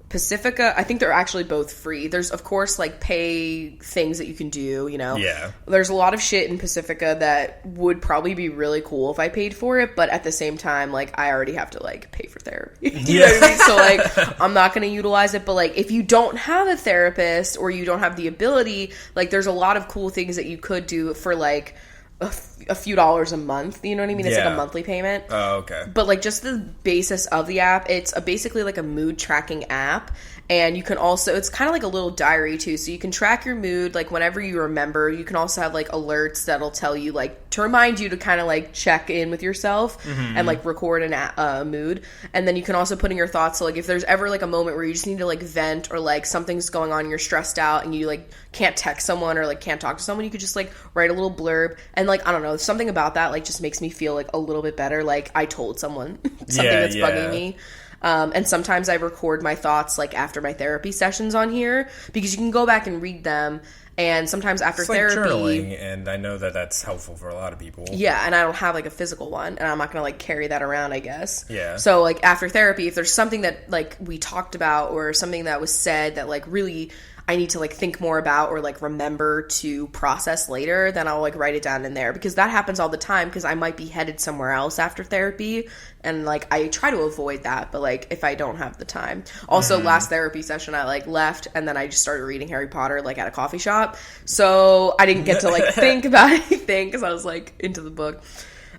C: Pacifica, I think they're actually both free. There's, of course, like, pay things that you can do, you know?
B: Yeah.
C: There's a lot of shit in Pacifica that would probably be really cool if I paid for it, but at the same time, like, I already have to, like, pay for therapy. You know what I mean? So, like, I'm not going to utilize it, but, like, if you don't have a therapist or you don't have the ability, like, there's a lot of cool things that you could do for, like, a few dollars a month, you know what I mean? It's like a monthly payment.
B: Oh, okay.
C: But like just the basis of the app, it's basically like a mood tracking app. And you can also, it's kind of like a little diary too. So you can track your mood, like whenever you remember. You can also have like alerts that'll tell you, like, to remind you to kind of like check in with yourself and like record a mood. And then you can also put in your thoughts. So like if there's ever like a moment where you just need to like vent or like something's going on, you're stressed out and you like can't text someone or like can't talk to someone, you could just like write a little blurb. And like, I don't know, something about that like just makes me feel like a little bit better. Like I told someone something that's bugging me. And sometimes I record my thoughts like after my therapy sessions on here because you can go back and read them. And sometimes after
B: it's
C: therapy,
B: like journaling, and I know that that's helpful for a lot of people.
C: Yeah, and I don't have like a physical one, and I'm not gonna like carry that around, I guess.
B: Yeah.
C: So like after therapy, if there's something that like we talked about or something that was said that like really I need to like think more about or like remember to process later, then I'll like write it down in there because that happens all the time because I might be headed somewhere else after therapy and like I try to avoid that, but like if I don't have the time. Also last therapy session I like left and then I just started reading Harry Potter like at a coffee shop. So I didn't get to like think about anything because I was like into the book.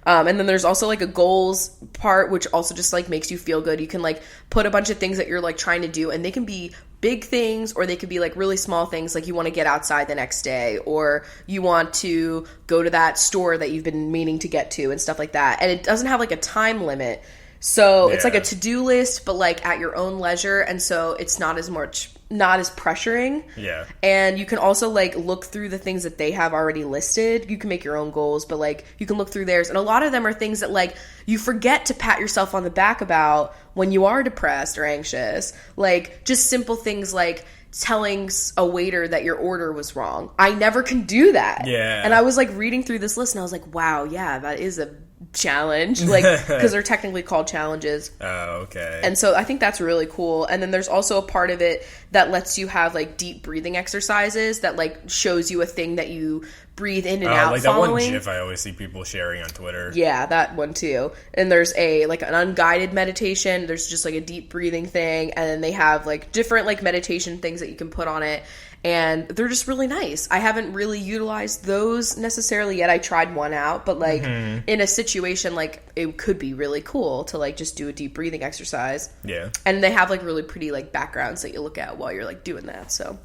C: And then there's also like a goals part, which also just like makes you feel good. You can like put a bunch of things that you're like trying to do and they can be big things or they could be like really small things, like you want to get outside the next day or you want to go to that store that you've been meaning to get to and stuff like that. And it doesn't have like a time limit. So it's like a to-do list, but like at your own leisure. And so it's not as pressuring.
B: Yeah.
C: And you can also like look through the things that they have already listed. You can make your own goals, but like you can look through theirs. And a lot of them are things that like you forget to pat yourself on the back about when you are depressed or anxious. Like just simple things like telling a waiter that your order was wrong. I never can do that.
B: Yeah.
C: And I was like reading through this list and I was like, wow, yeah, that is a challenge, like because they're technically called challenges.
B: Oh, okay.
C: And so I think that's really cool. And then there's also a part of it that lets you have like deep breathing exercises that like shows you a thing that you breathe in and out
B: like
C: following.
B: That one GIF I always see people sharing on Twitter.
C: Yeah, that one too. And there's like an unguided meditation. There's just like a deep breathing thing, and then they have like different like meditation things that you can put on it. And they're just really nice. I haven't really utilized those necessarily yet. I tried one out, but like in a situation like it could be really cool to like just do a deep breathing exercise.
B: Yeah.
C: And they have like really pretty like backgrounds that you look at while you're like doing that. So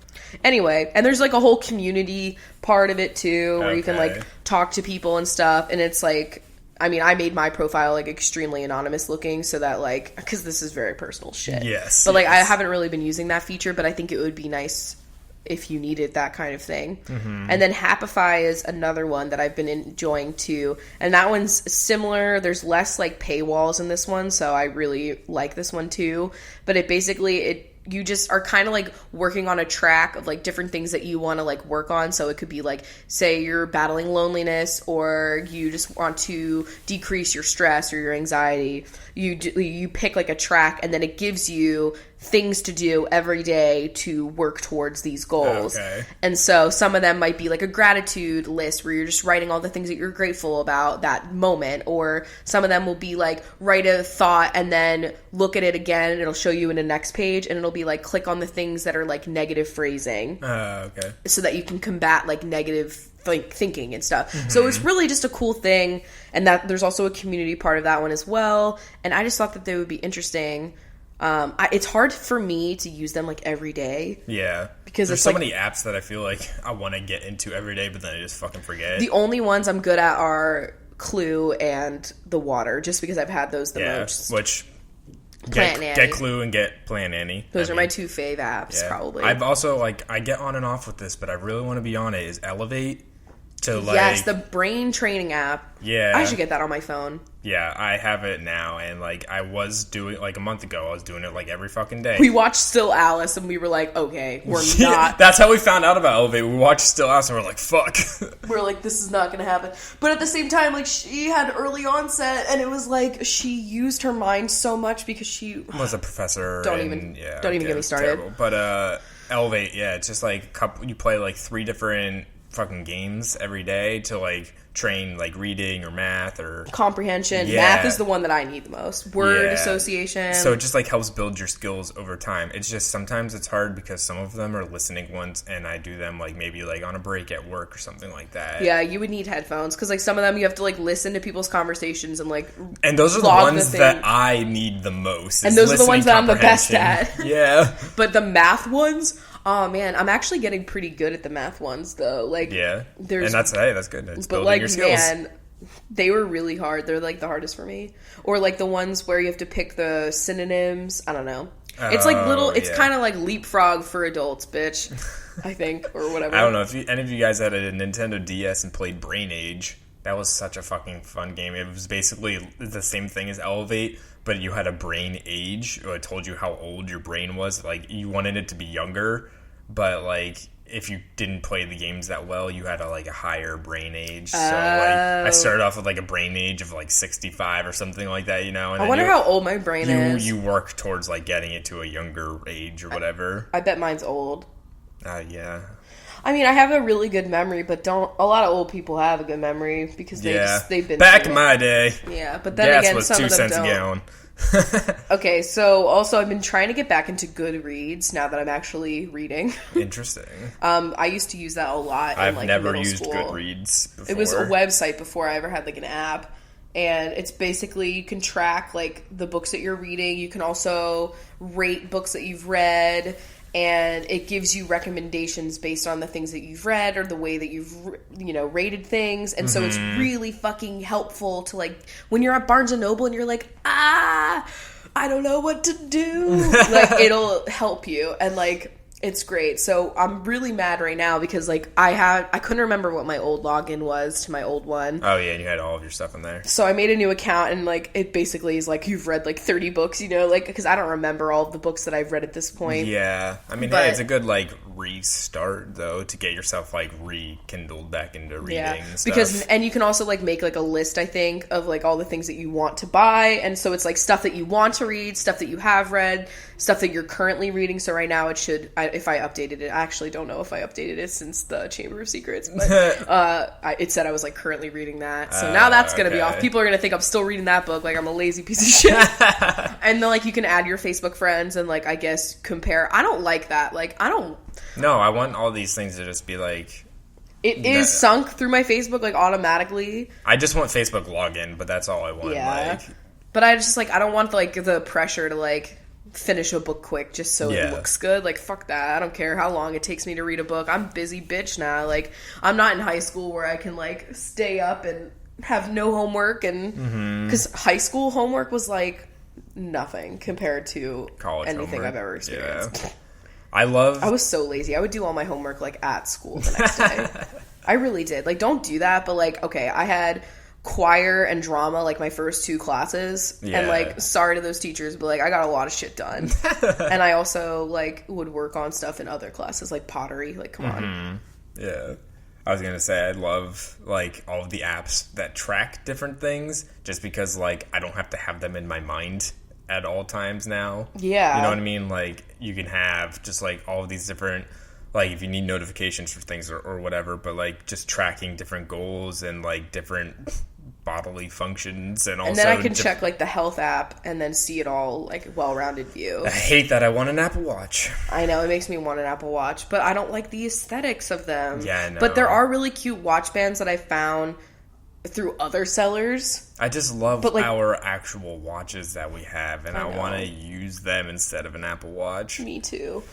C: anyway, and there's like a whole community part of it too where you can like talk to people and stuff. And it's like, I mean, I made my profile like extremely anonymous looking so that like, because this is very personal shit.
B: Yes.
C: But like I haven't really been using that feature, but I think it would be nice if you needed that kind of thing. And then Happify is another one that I've been enjoying too. And that one's similar. There's less like paywalls in this one, so I really like this one too. But you just are kind of like working on a track of like different things that you want to like work on. So it could be like, say you're battling loneliness or you just want to decrease your stress or your anxiety. You pick like a track and then it gives you things to do every day to work towards these goals.
B: Okay.
C: And so some of them might be like a gratitude list where you're just writing all the things that you're grateful about that moment, or some of them will be like write a thought and then look at it again and it'll show you in the next page and it'll be like click on the things that are like negative phrasing.
B: Okay.
C: So that you can combat like negative thinking and stuff. So it's really just a cool thing, and that there's also a community part of that one as well. And I just thought that they would be interesting. It's hard for me to use them like every day.
B: Yeah.
C: Because
B: there's
C: it's
B: so
C: like,
B: many apps that I feel like I want to get into every day, but then I just fucking forget.
C: The only ones I'm good at are Clue and The Water, just because I've had those the most.
B: Which
C: Get
B: Clue and get Plan Annie.
C: Those are my two fave apps, probably.
B: I've also I get on and off with this, but I really want to be on it. Is Elevate. to like...
C: Yes, the brain training app.
B: Yeah.
C: I should get that on my phone.
B: Yeah, I have it now, and like I was doing like a month ago, I was doing it like every fucking day.
C: We watched Still Alice, and we were like, okay, we're not.
B: That's how we found out about Elevate. We watched Still Alice, and we're like, fuck.
C: We're like, this is not gonna happen. But at the same time, like, she had early onset, and it was like she used her mind so much because she
B: was a professor.
C: Don't even get me started.
B: Terrible. But Elevate, yeah, it's just like you play like 3 different fucking games every day to like train like reading or math or
C: comprehension.
B: Yeah.
C: Math is the one that I need the most. Word association.
B: So it just like helps build your skills over time. It's just sometimes it's hard because some of them are listening ones, and I do them like maybe like on a break at work or something like that.
C: Yeah, you would need headphones because like some of them you have to like listen to people's conversations and like
B: and those are the ones that I need the most.
C: And those are the ones that I'm the best at.
B: Yeah.
C: But the math ones, oh man, I'm actually getting pretty good at the math ones though. Like
B: and that's good. It's
C: but like your skills. Man, they were really hard. They're like the hardest for me. Or like the ones where you have to pick the synonyms. I don't know. It's like little. It's kind of like Leapfrog for adults, bitch. I think or whatever.
B: I don't know if any of you guys had a Nintendo DS and played Brain Age. That was such a fucking fun game. It was basically the same thing as Elevate, but you had a brain age. It told you how old your brain was. Like, you wanted it to be younger, but, like, if you didn't play the games that well, you had a higher brain age. So, like, I started off with, like, a brain age of, like, 65 or something like that, you know? And
C: I wonder how old my brain is.
B: You work towards, like, getting it to a younger age or whatever.
C: I bet mine's old.
B: Yeah.
C: I mean, I have a really good memory, but a lot of old people have a good memory because they've been
B: back in my day.
C: Yeah, but then again, some of them don't.
B: 2 cents a gallon.
C: Okay, so also I've been trying to get back into Goodreads now that I'm actually reading.
B: Interesting.
C: I used to use that a lot.
B: I've
C: in,
B: never used
C: school.
B: Goodreads before.
C: It was a website before I ever had like an app. And it's basically, you can track like the books that you're reading. You can also rate books that you've read. And it gives you recommendations based on the things that you've read or the way that you've, rated things. And so it's really fucking helpful to, like, when you're at Barnes & Noble and you're like, I don't know what to do. Like, it'll help you. And, like, it's great. So I'm really mad right now because, like, I couldn't remember what my old login was to my old one.
B: Oh, yeah, and you had all of your stuff in there.
C: So I made a new account, and, like, it basically is, like, you've read, like, 30 books, like, because I don't remember all of the books that I've read at this point.
B: Yeah. I mean, hey, it's a good, like, restart, though, to get yourself, like, rekindled back into reading and stuff.
C: And you can also, like, make, like, a list, I think, of, like, all the things that you want to buy, and so it's, like, stuff that you want to read, stuff that you have read, stuff that you're currently reading. So right now it should, if I updated it, I actually don't know if I updated it since the Chamber of Secrets, but it said I was like currently reading that. So now that's going to be off. People are going to think I'm still reading that book like I'm a lazy piece of shit. And then like you can add your Facebook friends and like I guess compare. I don't like that. Like I don't.
B: No, I want all these things to just be like.
C: It is sunk through my Facebook like automatically.
B: I just want Facebook login, but that's all I want.
C: Yeah. But I just like I don't want the pressure to like finish a book quick just so it looks good. Like fuck that. I don't care how long it takes me to read a book. I'm busy bitch now. Like I'm not in high school where I can like stay up and have no homework and because high school homework was like nothing compared to
B: college
C: anything
B: homework.
C: I've ever experienced.
B: Yeah. I was
C: so lazy. I would do all my homework like at school the next day. I really did. Like don't do that, but like okay, I had choir and drama like my first 2 classes and like sorry to those teachers but like I got a lot of shit done. And I also like would work on stuff in other classes like pottery. Like come on.
B: Yeah, I was gonna say I love like all of the apps that track different things just because like I don't have to have them in my mind at all times now.
C: Yeah,
B: you know what I mean? Like you can have just like all of these different like if you need notifications for things or whatever, but like just tracking different goals and like different bodily functions and also
C: and then I can check like the health app and then see it all like well-rounded view.
B: I hate that I want an Apple Watch.
C: I know it makes me want an Apple Watch, but I don't like the aesthetics of them.
B: Yeah, I know.
C: But there are really cute watch bands that I found through other sellers.
B: I just love our actual watches that we have and I want to use them instead of an Apple Watch.
C: Me too.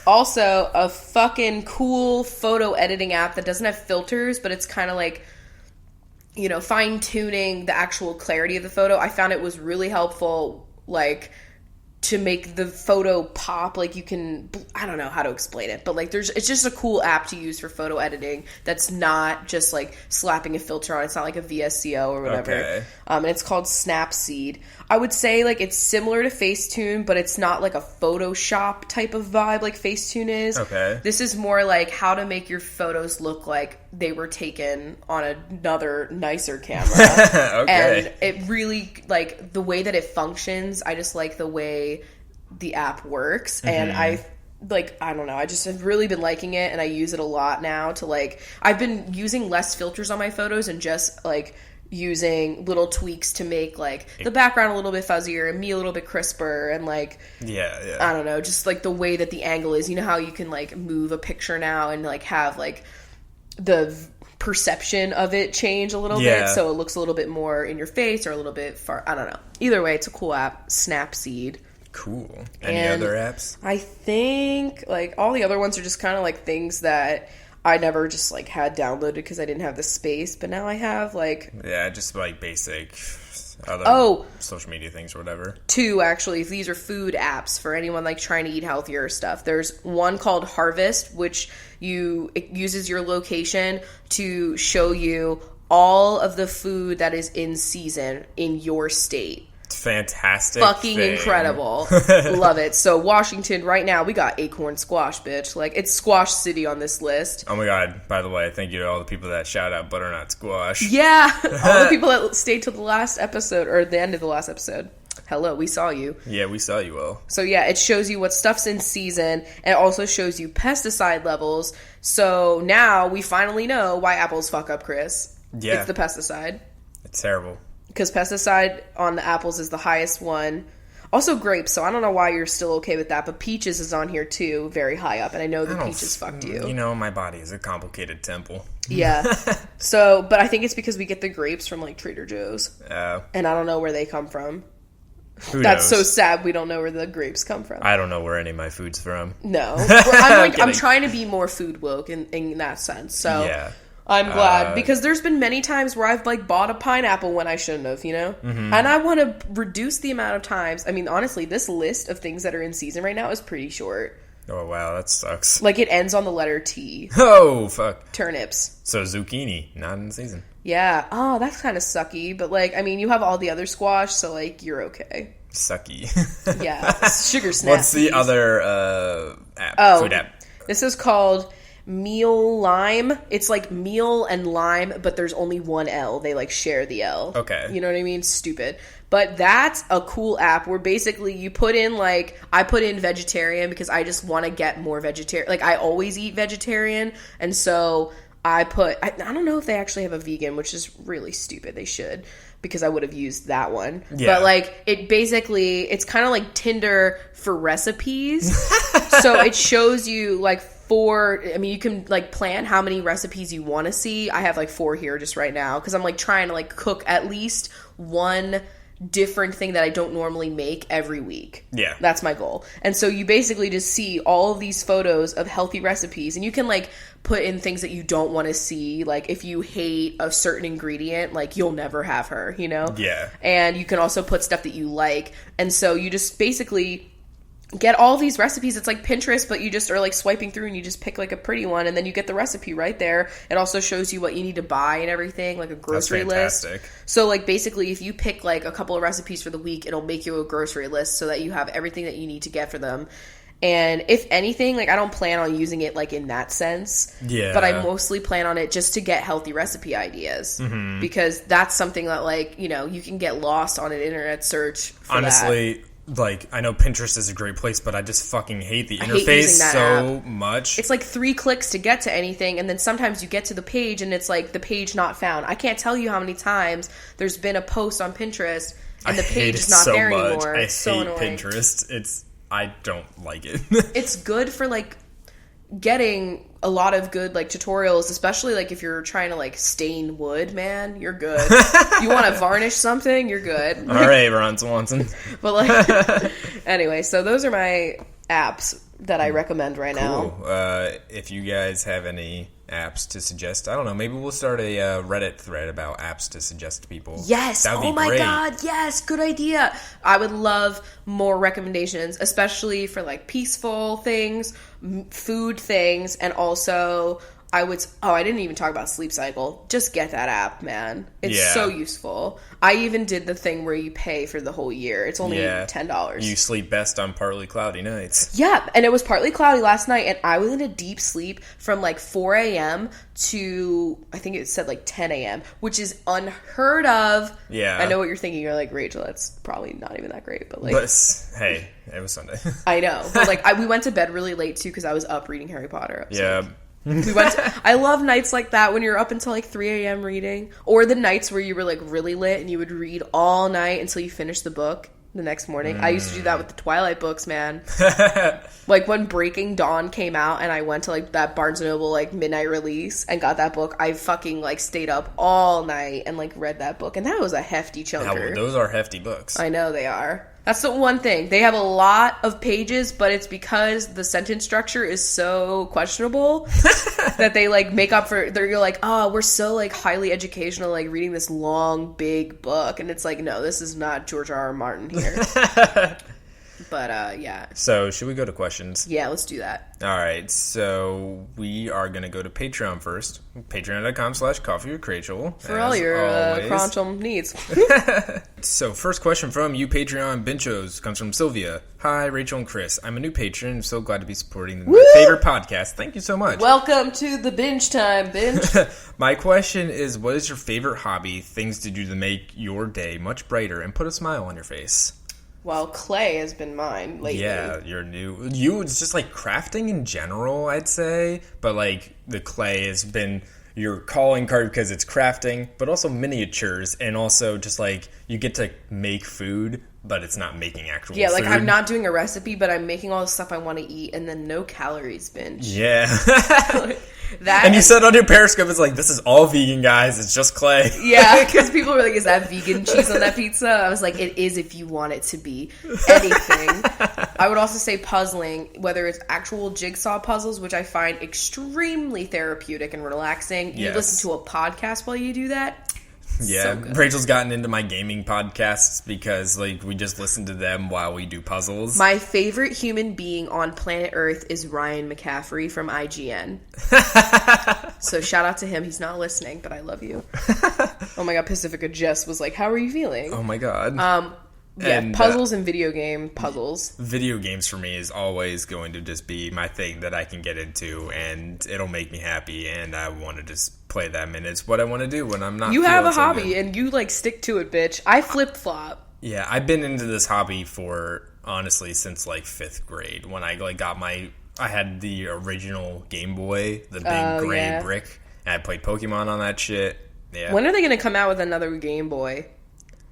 C: Also, a fucking cool photo editing app that doesn't have filters, but it's kind of like fine-tuning the actual clarity of the photo. I found it was really helpful, like, to make the photo pop. Like you can, I don't know how to explain it, but like it's just a cool app to use for photo editing that's not just like slapping a filter on. It's not like a VSCO or whatever.
B: Okay.
C: And it's called Snapseed. I would say like it's similar to Facetune, but it's not like a Photoshop type of vibe like Facetune is.
B: Okay.
C: This is more like how to make your photos look like they were taken on another nicer camera.
B: Okay.
C: And it really, like, the way that it functions, I just like the way the app works. And I don't know, I just have really been liking it, and I use it a lot now to, like, I've been using less filters on my photos and just, like, using little tweaks to make, like, the background a little bit fuzzier and me a little bit crisper and, like, I don't know, just, like, the way that the angle is. You know how you can, like, move a picture now and, like, have, like, the perception of it change a little bit, so it looks a little bit more in your face or a little bit far. I don't know. Either way, it's a cool app. Snapseed.
B: Cool. Any other apps?
C: I think, like, all the other ones are just kind of like things that I never just, like, had downloaded because I didn't have the space, but now I have, like...
B: Yeah, just, like, basic other social media things or whatever. 2,
C: actually. These are food apps for anyone, like, trying to eat healthier stuff. There's one called Harvest, which it uses your location to show you all of the food that is in season in your state.
B: Fantastic.
C: Fucking incredible. Love it. So Washington, right now, we got acorn squash, bitch. Like, it's squash city on this list.
B: Oh my god, by the way, thank you to all the people that shout out butternut squash.
C: Yeah. All the people that stayed till the last episode, or the end of the last episode. Hello, we saw you.
B: Yeah, we saw you all.
C: So yeah, it shows you what stuff's in season, and it also shows you pesticide levels. So now we finally know why apples fuck up, Chris.
B: Yeah.
C: It's the pesticide.
B: It's terrible.
C: Because pesticide on the apples is the highest one. Also grapes, so I don't know why you're still okay with that, but peaches is on here too, very high up, and I know the peaches fucked you.
B: You know, my body is a complicated temple.
C: Yeah. So, but I think it's because we get the grapes from, like, Trader Joe's.
B: Oh.
C: And I don't know where they come from.
B: Who
C: That's
B: knows?
C: so sad we don't know where the grapes come from.
B: I don't know where any of my food's from.
C: No. I'm trying to be more food woke in that sense, so...
B: Yeah.
C: I'm glad, because there's been many times where I've, like, bought a pineapple when I shouldn't have, you know? Mm-hmm. And I want to reduce the amount of times. I mean, honestly, this list of things that are in season right now is pretty short.
B: Oh, wow, that sucks.
C: Like, it ends on the letter T.
B: Oh, fuck.
C: Turnips.
B: So, zucchini, not in season.
C: Yeah. Oh, that's kind of sucky. But, like, I mean, you have all the other squash, so, like, you're okay.
B: Sucky.
C: Yeah. Sugar snap.
B: What's the other app? Food app?
C: This is called... Meal Lime. It's like meal and lime, but there's only one L. They, like, share the L.
B: Okay.
C: You know what I mean? Stupid. But that's a cool app where basically you put in, like, I put in vegetarian because I just want to get more vegetarian. Like, I always eat vegetarian, and so I don't know if they actually have a vegan, which is really stupid. They should, because I would have used that one. Yeah. But, like, it's kind of like Tinder for recipes. So it shows you, like, you can, like, plan how many recipes you want to see. I have, like, 4 here just right now because I'm, like, trying to, like, cook at least one different thing that I don't normally make every week.
B: Yeah.
C: That's my goal. And so you basically just see all of these photos of healthy recipes, and you can, like, put in things that you don't want to see. Like, if you hate a certain ingredient, like, you'll never have her, you know?
B: Yeah.
C: And you can also put stuff that you like. And so you just basically... get all these recipes. It's like Pinterest, but you just are, like, swiping through and you just pick, like, a pretty one, and then you get the recipe right there. It also shows you what you need to buy and everything, like a grocery list. So, like, basically, if you pick, like, a couple of recipes for the week, it'll make you a grocery list so that you have everything that you need to get for them. And if anything, like, I don't plan on using it, like, in that sense. Yeah. But I mostly plan on it just to get healthy recipe ideas. Mm-hmm. Because that's something that, like, you know, you can get lost on an internet search for
B: honestly, like, I know Pinterest is a great place, but I just fucking hate the interface so much.
C: It's like 3 clicks to get to anything, and then sometimes you get to the page, and it's like the page not found. I can't tell you how many times there's been a post on Pinterest, and the page is not there anymore.
B: I hate Pinterest. I don't like it.
C: It's good for, like, getting a lot of good, like, tutorials, especially, like, if you're trying to, like, stain wood, man, you're good. You want to varnish something, you're good.
B: All right, Ron Swanson.
C: But, like, anyway, so those are my apps that I recommend right now.
B: If you guys have any apps to suggest. I don't know. Maybe we'll start a Reddit thread about apps to suggest to people.
C: Yes.
B: That would be
C: oh my
B: great.
C: God. Yes. Good idea. I would love more recommendations, especially for like peaceful things, food things, and also I didn't even talk about Sleep Cycle. Just get that app, man. It's so useful. I even did the thing where you pay for the whole year. It's only $10.
B: You sleep best on partly cloudy nights.
C: Yeah, and it was partly cloudy last night, and I was in a deep sleep from like 4 a.m. to, I think it said like 10 a.m., which is unheard of.
B: Yeah.
C: I know what you're thinking. You're like, Rachel, that's probably not even that great, but like...
B: hey, it was Sunday.
C: I know. But like, we went to bed really late, too, because I was up reading Harry Potter. I love nights like that when you're up until like 3 a.m. reading, or the nights where you were like really lit and you would read all night until you finished the book the next morning. I used to do that with the Twilight books, man. Like when Breaking Dawn came out and I went to like that Barnes & Noble like midnight release and got that book, I fucking like stayed up all night and like read that book, and that was a hefty chunker.
B: Those are hefty books.
C: I know they are. That's the one thing. They have a lot of pages, but it's because the sentence structure is so questionable that they like make up for. You're like, oh, we're so like highly educational, like reading this long, big book, and it's like, no, this is not George R.R. Martin here. But yeah.
B: So should we go to questions?
C: Yeah, let's do that.
B: All right. So we are gonna go to Patreon first. Patreon.com/CoffeeWithChrachel
C: for all your Chrachel needs.
B: So first question from you Patreon Binchos comes from Sylvia. Hi, Rachel and Chris. I'm a new patron. I'm so glad to be supporting my favorite podcast. Thank you so much.
C: Welcome to the binge time, binge.
B: My question is, what is your favorite hobby, things to do to make your day much brighter and put a smile on your face?
C: Well, clay has been mine lately.
B: Yeah, you're new. It's just like crafting in general, I'd say. But like the clay has been your calling card because it's crafting, but also miniatures, and also just like you get to make food, but it's not making actual food.
C: Yeah, like I'm not doing a recipe, but I'm making all the stuff I want to eat, and then no calories, binge.
B: Yeah.
C: That
B: and you said on your Periscope, it's like, this is all vegan, guys. It's just clay.
C: Yeah, because people were like, is that vegan cheese on that pizza? I was like, it is if you want it to be anything. I would also say puzzling, whether it's actual jigsaw puzzles, which I find extremely therapeutic and relaxing. You listen to a podcast while you do that.
B: Yeah,
C: so
B: Rachel's gotten into my gaming podcasts because like we just listen to them while we do puzzles.
C: My favorite human being on planet Earth is Ryan McCaffrey from IGN. So shout out to him. He's not listening, but I love you. Oh my god, Pacifica Jess was like, how are you feeling?
B: Oh my god.
C: Yeah, and, puzzles and video game puzzles.
B: Video games for me is always going to just be my thing that I can get into, and it'll make me happy, and I want to just play them, and it's what I want to do when I'm not.
C: You have a hobby, and you like stick to it, bitch. I flip flop.
B: Yeah, I've been into this hobby for honestly since like 5th grade when I like got I had the original Game Boy, the big gray brick, and I played Pokemon on that shit. Yeah.
C: When are they going to come out with another Game Boy?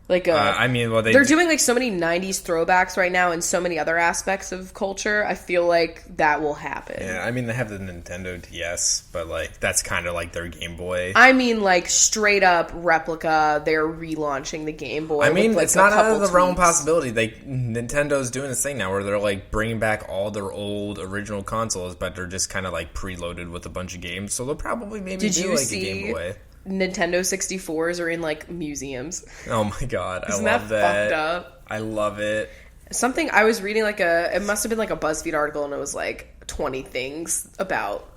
C: Like,
B: I mean, well,
C: they're doing like so many 90s throwbacks right now and so many other aspects of culture. I feel like that will happen.
B: Yeah, I mean, they have the Nintendo DS, but like that's kind of like their Game Boy.
C: I mean, like straight up replica. They're relaunching the Game Boy.
B: I mean,
C: with, like,
B: it's not out of the realm of possibility. Nintendo's doing this thing now where they're like bringing back all their old original consoles, but they're just kind of like preloaded with a bunch of games. So they'll probably maybe do like a Game Boy.
C: Nintendo 64s are in like museums.
B: Oh my god,
C: Isn't
B: I love that.
C: Fucked up?
B: I love it.
C: Something I was reading it must have been like a BuzzFeed article, and it was like 20 things about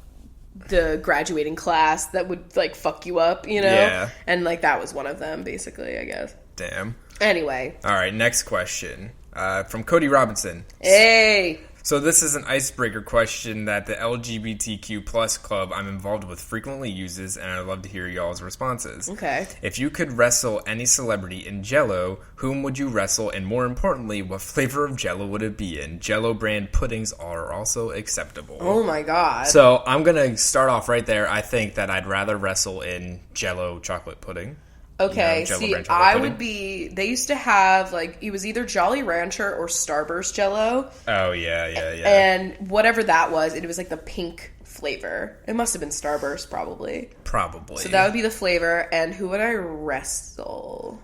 C: the graduating class that would like fuck you up, you know?
B: Yeah.
C: And like that was one of them, basically, I guess.
B: Damn.
C: Anyway.
B: All right, next question from Cody Robinson.
C: Hey.
B: So this is an icebreaker question that the LGBTQ plus club I'm involved with frequently uses, and I'd love to hear y'all's responses.
C: Okay.
B: If you could wrestle any celebrity in Jell-O, whom would you wrestle, and more importantly, what flavor of Jell-O would it be in? Jell-O brand puddings are also acceptable.
C: Oh my god.
B: So I'm going to start off right there. I think that I'd rather wrestle in Jell-O chocolate pudding.
C: Okay, see, I would be... They used to have, like, it was either Jolly Rancher or Starburst Jell-O.
B: Oh, yeah.
C: And whatever that was, it was, like, the pink flavor. It must have been Starburst, probably.
B: Probably.
C: So that would be the flavor, and who would I wrestle?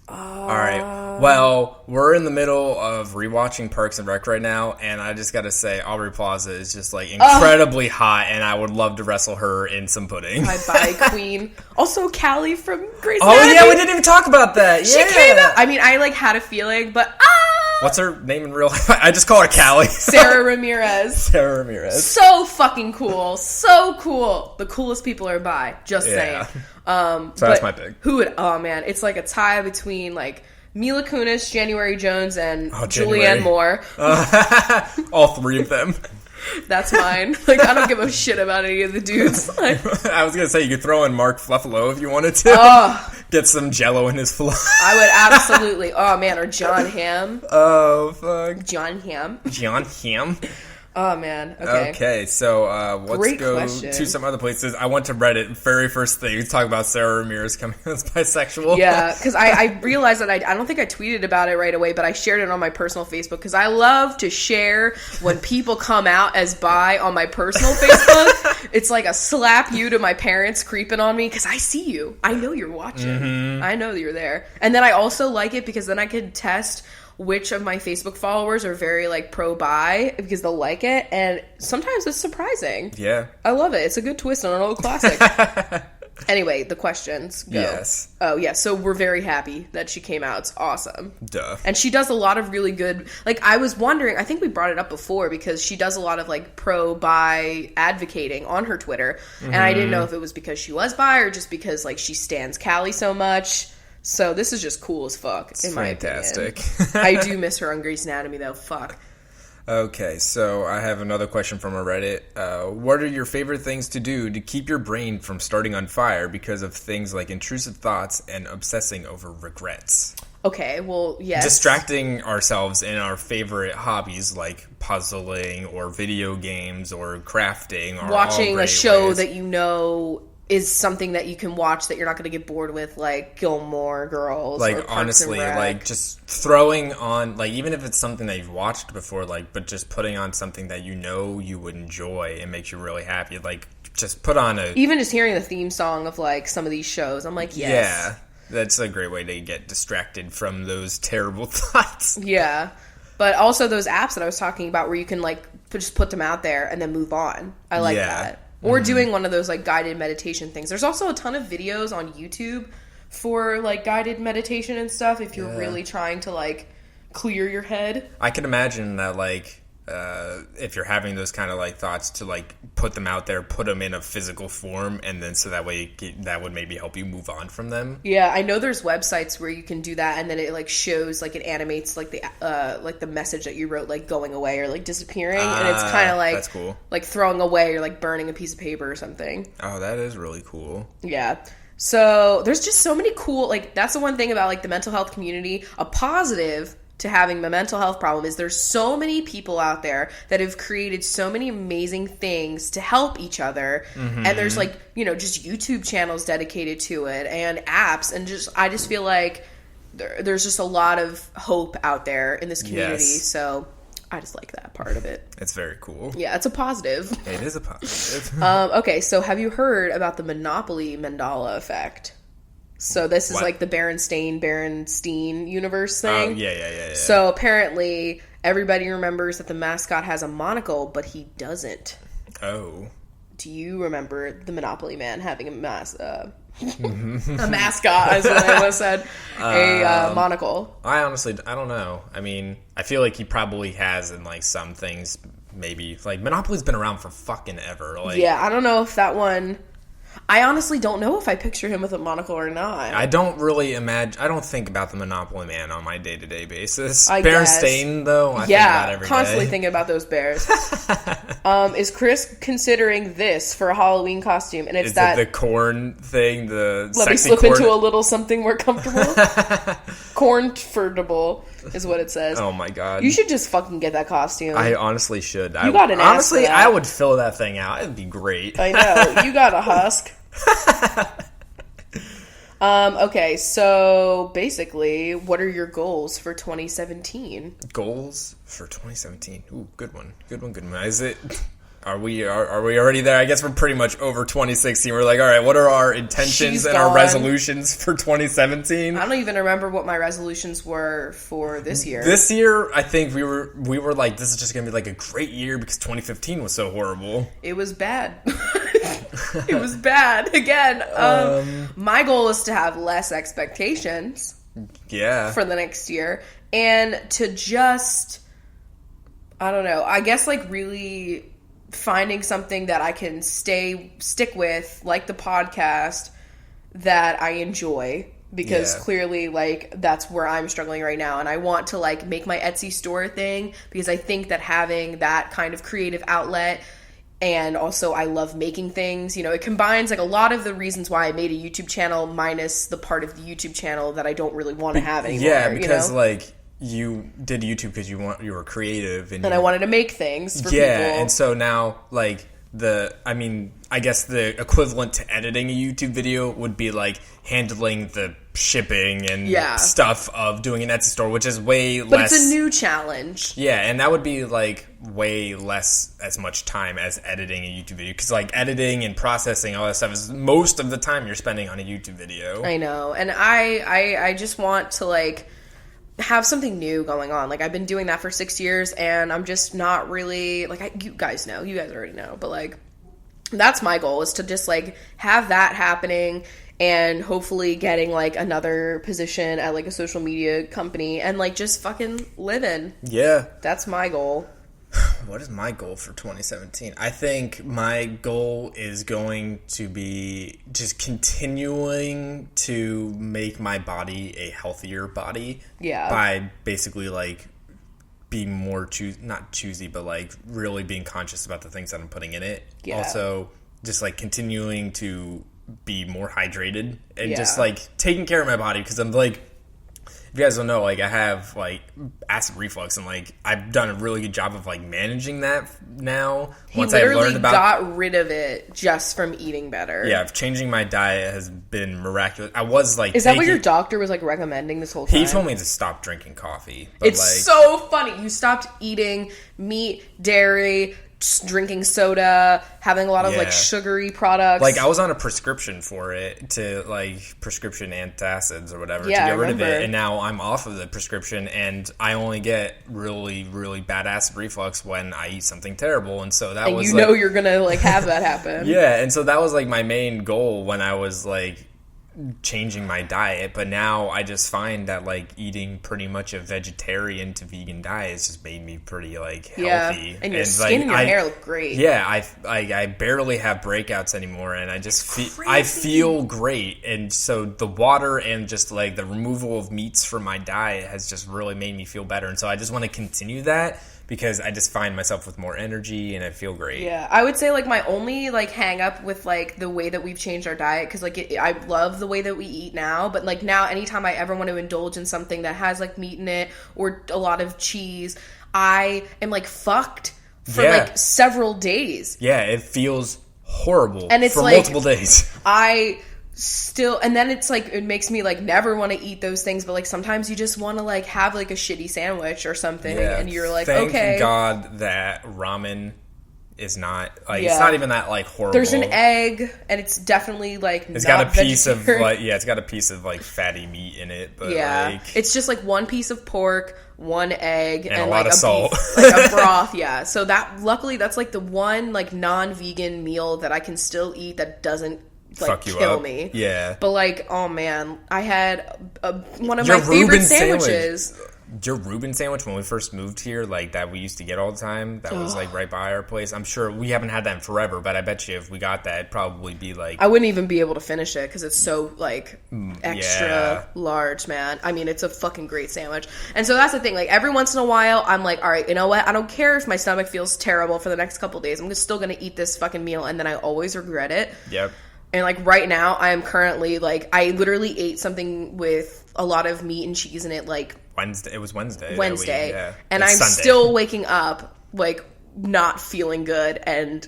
B: All right. Well, we're in the middle of rewatching Parks and Rec right now, and I just got to say, Aubrey Plaza is just like incredibly hot, and I would love to wrestle her in some pudding.
C: My body queen. Also, Callie from Grey's
B: Oh
C: Anatomy.
B: yeah, we didn't even talk about that.
C: She came out. I mean, I like had a feeling, but
B: what's her name in real life? I just call her Callie.
C: Sarah Ramirez.
B: Sarah Ramirez.
C: So fucking cool. So cool. The coolest people are bi. Just saying.
B: So that's my pick.
C: Who would? Oh man, it's like a tie between like Mila Kunis, January Jones, and Julianne Moore.
B: All three of them.
C: That's mine. Like, I don't give a shit about any of the dudes. Like,
B: I was gonna say you could throw in Mark Fluffalo if you wanted to. Get some Jello in his flow.
C: I would absolutely. Oh man, or John Hamm.
B: Oh fuck.
C: John Hamm.
B: John Hamm.
C: Oh man. Okay.
B: Okay. So let's
C: Great
B: go
C: question.
B: to some other places. I went to Reddit. Very first thing, talk about Sarah Ramirez coming as bisexual.
C: Yeah, because I realized that I don't think I tweeted about it right away, but I shared it on my personal Facebook because I love to share when people come out as bi on my personal Facebook. It's like a slap you to my parents creeping on me because I see you. I know you're watching. Mm-hmm. I know that you're there. And then I also like it because then I could test which of my Facebook followers are very like pro-bi because they'll like it, and sometimes it's surprising.
B: Yeah. I
C: love it. It's a good twist on an old classic. Anyway, the questions go.
B: Yes.
C: Oh, yeah. So we're very happy that she came out. It's awesome.
B: Duh.
C: And she does a lot of really good... Like, I was wondering... I think we brought it up before because she does a lot of, like, pro-bi advocating on her Twitter. Mm-hmm. And I didn't know if it was because she was bi or just because, like, she stands Callie so much. So this is just cool as fuck, in my opinion. Fantastic. I do miss her on Grey's Anatomy, though. Fuck.
B: Okay, so I have another question from a Reddit. What are your favorite things to do to keep your brain from starting on fire because of things like intrusive thoughts and obsessing over regrets?
C: Okay, well, yes.
B: Distracting ourselves in our favorite hobbies like puzzling or video games or crafting. Or
C: watching a show that you know is something that you can watch that you're not going to get bored with, like Gilmore Girls.
B: Like,
C: or Parks
B: honestly,
C: and Rec.
B: like, just throwing on, like, even if it's something that you've watched before, like, but just putting on something that you know you would enjoy and makes you really happy. Like, just put on a...
C: Even just hearing the theme song of, like, some of these shows, I'm like, yes.
B: Yeah, that's a great way to get distracted from those terrible thoughts.
C: Yeah. But also those apps that I was talking about where you can, like, just put them out there and then move on. I like that. Or doing one of those, like, guided meditation things. There's also a ton of videos on YouTube for, like, guided meditation and stuff if you're really trying to, like, clear your head.
B: I can imagine that, like, if you're having those kind of, like, thoughts to, like, put them out there, put them in a physical form, and then so that way that would maybe help you move on from them.
C: Yeah, I know there's websites where you can do that, and then it, like, shows, like, it animates, like, the message that you wrote, like, going away or, like, disappearing, and it's kind of, like,
B: that's cool.
C: Like, throwing away or, like, burning a piece of paper or something.
B: Oh, that is really cool.
C: Yeah. So, there's just so many cool, like, that's the one thing about, like, the mental health community. A positive to having a mental health problem is there's so many people out there that have created so many amazing things to help each other. Mm-hmm. And there's, like, you know, just YouTube channels dedicated to it and apps. And just, I just feel like there's just a lot of hope out there in this community. Yes. So I just like that part of it.
B: It's very cool.
C: Yeah, it's a positive.
B: It is a positive.
C: Okay, so have you heard about the Monopoly Mandala effect? So this is like the Berenstein universe thing.
B: Oh, yeah.
C: So apparently everybody remembers that the mascot has a monocle, but he doesn't.
B: Oh.
C: Do you remember the Monopoly Man having a mascot, as what I almost said, a monocle?
B: I don't know. I mean, I feel like he probably has in, like, some things, maybe. Like, Monopoly's been around for fucking ever. Like,
C: yeah, I don't know if that one... I honestly don't know if I picture him with a monocle or not.
B: I don't really imagine... I don't think about the Monopoly Man on my day-to-day basis.
C: I
B: Berenstain, though, I think about every
C: constantly
B: day.
C: Thinking about those bears. Is Chris considering this for a Halloween costume? And it's
B: Is
C: that...
B: it the corn thing? The
C: let me slip into a little something more comfortable? Cornfordable is what it says.
B: Oh my god.
C: You should just fucking get that costume.
B: I honestly should.
C: You got an ass for that.
B: I would fill that thing out. It'd be great.
C: I know. You got a husk. Okay, so basically, what are your goals for 2017?
B: Goals for 2017? Ooh, good one. Is it... Are we already there? I guess we're pretty much over 2016. We're like, all right, what are our intentions and our resolutions for 2017?
C: I don't even remember what my resolutions were for this year.
B: This year, I think we were like, this is just going to be like a great year because 2015 was so horrible.
C: It was bad. It was bad. Again, my goal is to have less expectations.
B: Yeah.
C: For the next year. And to just, I don't know, I guess like really finding something that I can stick with, like the podcast, that I enjoy, because clearly like that's where I'm struggling right now, and I want to like make my Etsy store thing, because I think that having that kind of creative outlet, and also I love making things, you know, it combines like a lot of the reasons why I made a YouTube channel minus the part of the YouTube channel that I don't really want to have anymore.
B: Yeah, because like you did YouTube because you were creative, and
C: I wanted to make things for people.
B: Yeah, and so now like I guess the equivalent to editing a YouTube video would be like handling the shipping and stuff of doing an Etsy store, which is way less.
C: But it's a new challenge.
B: Yeah, and that would be like way less as much time as editing a YouTube video, because like editing and processing all that stuff is most of the time you're spending on a YouTube video.
C: I know, and I just want to like have something new going on. Like I've been doing that for 6 years, and I'm just not really like, you guys already know, but like that's my goal, is to just like have that happening, and hopefully getting like another position at like a social media company, and like just fucking living.
B: Yeah,
C: that's my goal.
B: What is my goal for 2017? I think my goal is going to be just continuing to make my body a healthier body. Yeah. By basically like being more not choosy, but like really being conscious about the things that I'm putting in it. Yeah. Also, just like continuing to be more hydrated, and just like taking care of my body, because I'm like, if you guys don't know, like I have like acid reflux, and like I've done a really good job of like managing that now. Once I learned about,
C: got rid of it just from eating better.
B: Yeah, changing my diet has been miraculous. I was like,
C: is that what your doctor was like recommending this whole time?
B: He told me to stop drinking coffee.
C: It's like, so funny. You stopped eating meat, dairy, drinking soda, having a lot of like sugary products.
B: Like I was on a prescription for it, to like prescription antacids or whatever, to get rid of it, and now I'm off of the prescription, and I only get really, really bad acid reflux when I eat something terrible, and so that was like,
C: you're gonna like have that happen.
B: Yeah, and so that was like my main goal when I was like changing my diet, but now I just find that like eating pretty much a vegetarian to vegan diet has just made me pretty like healthy,
C: and your skin and your hair look great.
B: Yeah, I barely have breakouts anymore, and I just I feel great, and so the water and just like the removal of meats from my diet has just really made me feel better, and so I just want to continue that, because I just find myself with more energy and I feel great.
C: Yeah, I would say like my only like hang up with like the way that we've changed our diet, because like I love the way that we eat now, but like now anytime I ever want to indulge in something that has like meat in it or a lot of cheese, I am like fucked for like several days.
B: Yeah, it feels horrible,
C: and it's
B: for
C: like,
B: multiple days.
C: And then it's like, it makes me like never want to eat those things, but like sometimes you just want to like have like a shitty sandwich or something, and you're like,
B: thank
C: okay.
B: God that ramen is not like it's not even that like horrible.
C: There's an egg, and it's definitely like
B: it's got a piece of like it's got a piece of like fatty meat in it, but like
C: it's just like one piece of pork, one egg, and
B: a
C: like
B: lot of salt,
C: beef, like a broth. Yeah, so that luckily that's like the one like non-vegan meal that I can still eat that doesn't like kill me.
B: Yeah,
C: but like, oh man, I had one of my favorite sandwiches.
B: Your Reuben sandwich when we first moved here, like that we used to get all the time, that was like right by our place. I'm sure we haven't had that in forever, but I bet you if we got that, it'd probably be like,
C: I wouldn't even be able to finish it because it's so like extra large, man. I mean, it's a fucking great sandwich. And so that's the thing, like every once in a while I'm like, all right, you know what, I don't care if my stomach feels terrible for the next couple days, I'm still gonna eat this fucking meal, and then I always regret it.
B: Yep.
C: And like right now I am currently like, I literally ate something with a lot of meat and cheese in it like
B: Wednesday. It was Wednesday.
C: And I'm
B: Sunday.
C: Still waking up like not feeling good, and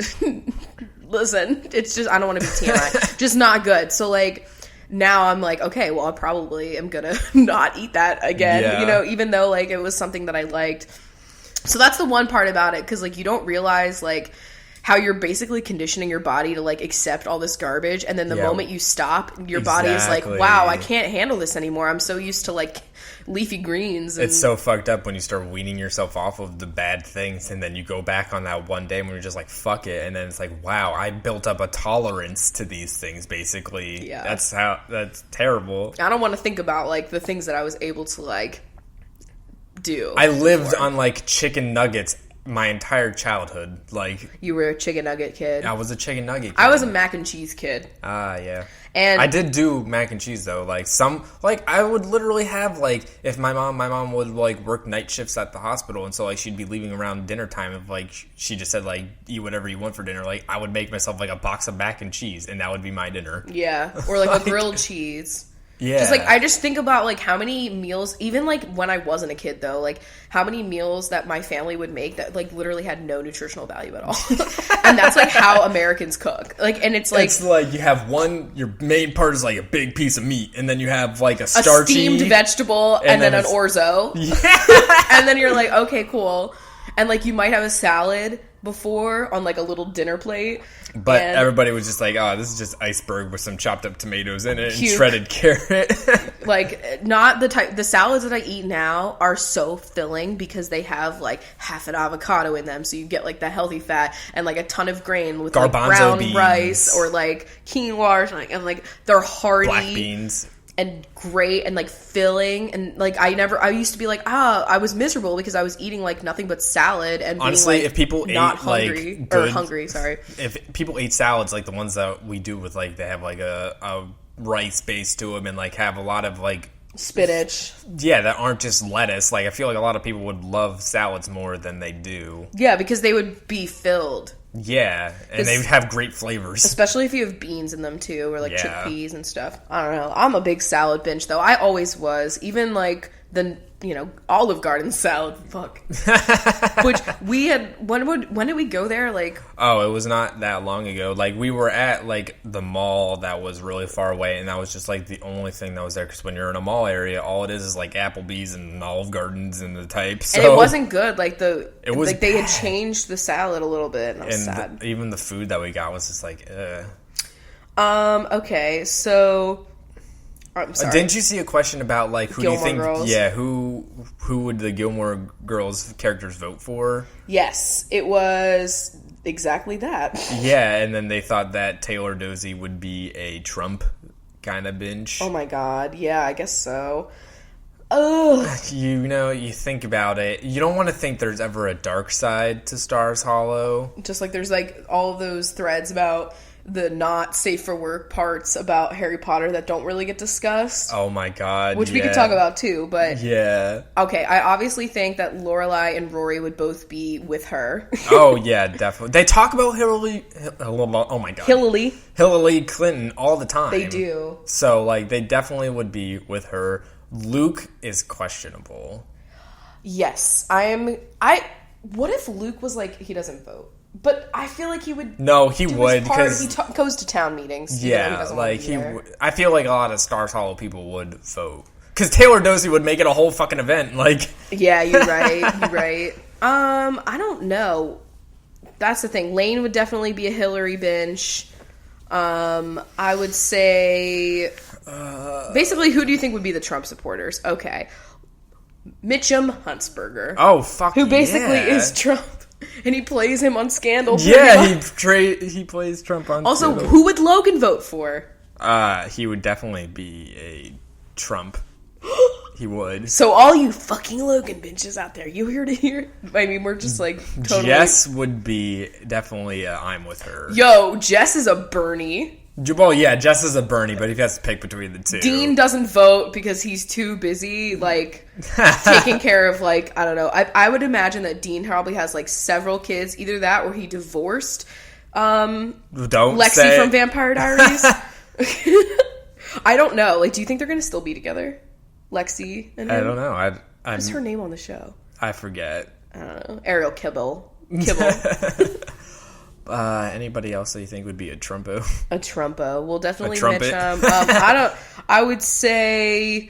C: listen, it's just, I don't want to be TMI, just not good. So like now I'm like, okay, well I probably am gonna not eat that again, you know, even though like it was something that I liked. So that's the one part about it, because like you don't realize like how you're basically conditioning your body to, like, accept all this garbage, and then the moment you stop, your body is like, wow, I can't handle this anymore. I'm so used to, like, leafy greens. And
B: it's so fucked up when you start weaning yourself off of the bad things, and then you go back on that one day when you're just like, fuck it, and then it's like, wow, I built up a tolerance to these things, basically.
C: Yeah.
B: That's terrible.
C: I don't want to think about, like, the things that I was able to, like, do.
B: I lived on, like, chicken nuggets my entire childhood. Like,
C: you were a chicken nugget kid.
B: I was a chicken nugget kid.
C: I was a mac and cheese kid.
B: Yeah.
C: And
B: I did do mac and cheese though. Like I would literally have, like, if my mom would, like, work night shifts at the hospital, and so, like, she'd be leaving around dinner time. If, like, she just said, like, eat whatever you want for dinner, like, I would make myself, like, a box of mac and cheese, and that would be my dinner.
C: Yeah, or like a grilled cheese.
B: Yeah.
C: Just, like, I just think about, like, how many meals, even, like, when I wasn't a kid, though, like, how many meals that my family would make that, like, literally had no nutritional value at all. And that's, like, how Americans cook. Like, and it's, like...
B: It's, like, you have your main part is, like, a big piece of meat, and then you have, like, a starchy...
C: steamed vegetable, and then an orzo.
B: Yeah.
C: And then you're like, okay, cool. And, like, you might have a salad before on, like, a little dinner plate.
B: But everybody was just like, oh, this is just iceberg with some chopped up tomatoes in it
C: Cute.
B: and shredded carrot.
C: Like, not the salads that I eat now are so filling because they have, like, half an avocado in them. So you get, like, the healthy fat and, like, a ton of grain with, like, brown
B: beans.
C: rice or, like, quinoa, and, like, they're hearty.
B: Black beans.
C: And great and, like, filling. And, like, I used to be like, I was miserable because I was eating, like, nothing but salad and
B: honestly,
C: being, like,
B: if people
C: not
B: ate,
C: hungry,
B: like, good,
C: or hungry, sorry.
B: If people ate salads like the ones that we do with, like, they have, like, a rice base to them and, like, have a lot of, like,
C: spinach.
B: Yeah, that aren't just lettuce. Like, I feel like a lot of people would love salads more than they do.
C: Yeah, because they would be filled.
B: Yeah, and they would have great flavors.
C: Especially if you have beans in them, too, or, like, chickpeas and stuff. I don't know. I'm a big salad binge, though. I always was. Even, like, the, Olive Garden salad. Fuck. Which we had... When did we go there? Like...
B: Oh, it was not that long ago. Like, we were at, like, the mall that was really far away, and that was just, like, the only thing that was there. Because when you're in a mall area, all it is, like, Applebee's and Olive Gardens and the type. So,
C: and it wasn't good. Like, it was like, they had
B: bad.
C: Changed the salad a little bit, and I was sad.
B: Even the food that we got was just, like,
C: Okay, so... I'm sorry.
B: Didn't you see a question about, like, who
C: Gilmore
B: do you think...
C: Girls?
B: Yeah, who would the Gilmore Girls characters vote for?
C: Yes, it was exactly that.
B: Yeah, and then they thought that Taylor Dozy would be a Trump kind of binge.
C: Oh my god, yeah, I guess so. Ugh.
B: You think about it. You don't want to think there's ever a dark side to Stars Hollow.
C: Just like there's, like, all of those threads about the not safe for work parts about Harry Potter that don't really get discussed.
B: Oh my god,
C: which we could talk about too, but...
B: Yeah.
C: Okay, I obviously think that Lorelai and Rory would both be with her.
B: Oh yeah, definitely. They talk about Hillary... Oh my god. Hillary Clinton all the time.
C: They do.
B: So, like, they definitely would be with her. Luke is questionable.
C: Yes. What if Luke was like, he doesn't vote? But I feel like he would.
B: No, he would, because
C: he goes to town meetings.
B: Yeah, like I feel like a lot of Stars Hollow people would vote because Taylor Dozy would make it a whole fucking event. Like,
C: yeah, you're right. You're right. I don't know. That's the thing. Lane would definitely be a Hillary binge. I would say, basically, who do you think would be the Trump supporters? Okay, Mitchum Huntsberger.
B: Oh fuck,
C: who basically is Trump. And he plays him on Scandal.
B: Yeah, he plays Trump on
C: also,
B: Scandal.
C: Who would Logan vote for?
B: He would definitely be a Trump. He would.
C: So all you fucking Logan bitches out there, you heard it here? I mean, we're just like totally...
B: Jess would be definitely I'm with her.
C: Yo, Jess is a Bernie.
B: Well, yeah, Jess is a Bernie, but he has to pick between the two.
C: Dean doesn't vote because he's too busy, like, taking care of, like, I don't know. I would imagine that Dean probably has, like, several kids. Either that or he divorced Lexi from Vampire Diaries. I don't know. Like, do you think they're going to still be together? Lexi and him?
B: I don't know.
C: What's her name on the show?
B: I forget.
C: I don't know. Ariel Kibble.
B: Anybody else that you think would be a Trumpo?
C: A Trumpo. We'll definitely
B: trumpet.
C: Mitch. I would say...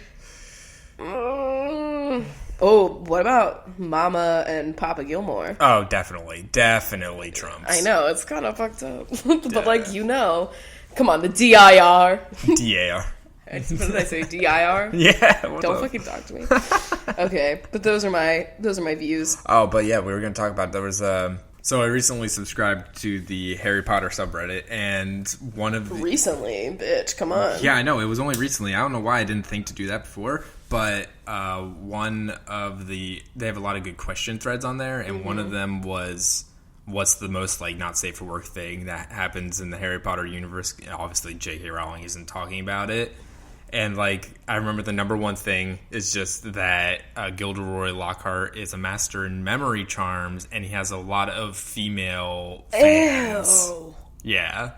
C: Oh, what about Mama and Papa Gilmore?
B: Oh, definitely Trumps.
C: I know, it's kind of fucked up. But, like, you know. Come on, the DIR.
B: DAR.
C: What did I say? DIR?
B: Yeah.
C: Don't fucking talk to me. Okay, but those are my views.
B: Oh, but yeah, we were going to talk about, there was so I recently subscribed to the Harry Potter subreddit, and one of the...
C: Recently, bitch, come on.
B: Yeah, I know, it was only recently. I don't know why I didn't think to do that before, but one of the... They have a lot of good question threads on there, and one of them was... What's the most, like, not safe for work thing that happens in the Harry Potter universe? Obviously, J.K. Rowling isn't talking about it. And, like, I remember the number one thing is just that Gilderoy Lockhart is a master in memory charms, and he has a lot of female fans. Ew. Yeah.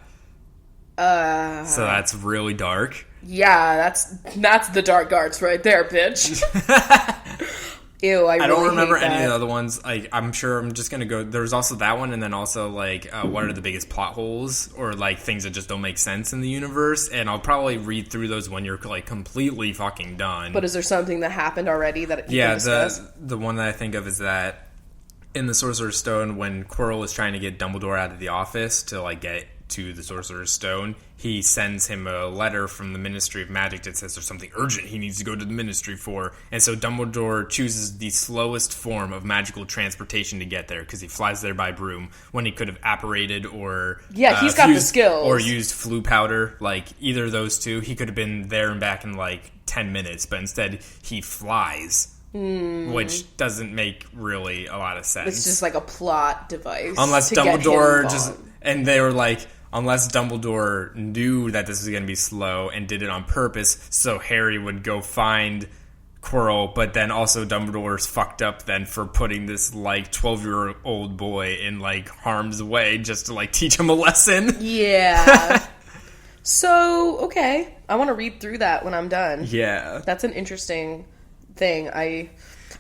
B: So that's really dark.
C: Yeah, that's the dark arts right there, bitch. Ew, I don't remember any
B: of the other ones. Like, I'm sure I'm just gonna go. There's also that one, and then also like, what are the biggest plot holes or like things that just don't make sense in the universe? And I'll probably read through those when you're like completely fucking done.
C: But is there something that happened already that you can discuss?
B: The one that I think of is that in the Sorcerer's Stone, when Quirrell is trying to get Dumbledore out of the office to like get to the Sorcerer's Stone, he sends him a letter from the Ministry of Magic that says there's something urgent he needs to go to the Ministry for. And so Dumbledore chooses the slowest form of magical transportation to get there because he flies there by broom when he could have apparated or...
C: Yeah, he's got the skills.
B: Or used flu powder. Like, either of those two. He could have been there and back in like 10 minutes, but instead he flies. Which doesn't make really a lot of sense.
C: It's just like a plot device.
B: Unless Dumbledore just... And they were like... Unless Dumbledore knew that this was going to be slow and did it on purpose, so Harry would go find Quirrell, but then also Dumbledore's fucked up then for putting this, like, 12-year-old boy in, like, harm's way just to, like, teach him a lesson.
C: Yeah. So, okay. I want to read through that when I'm done.
B: Yeah.
C: That's an interesting thing. I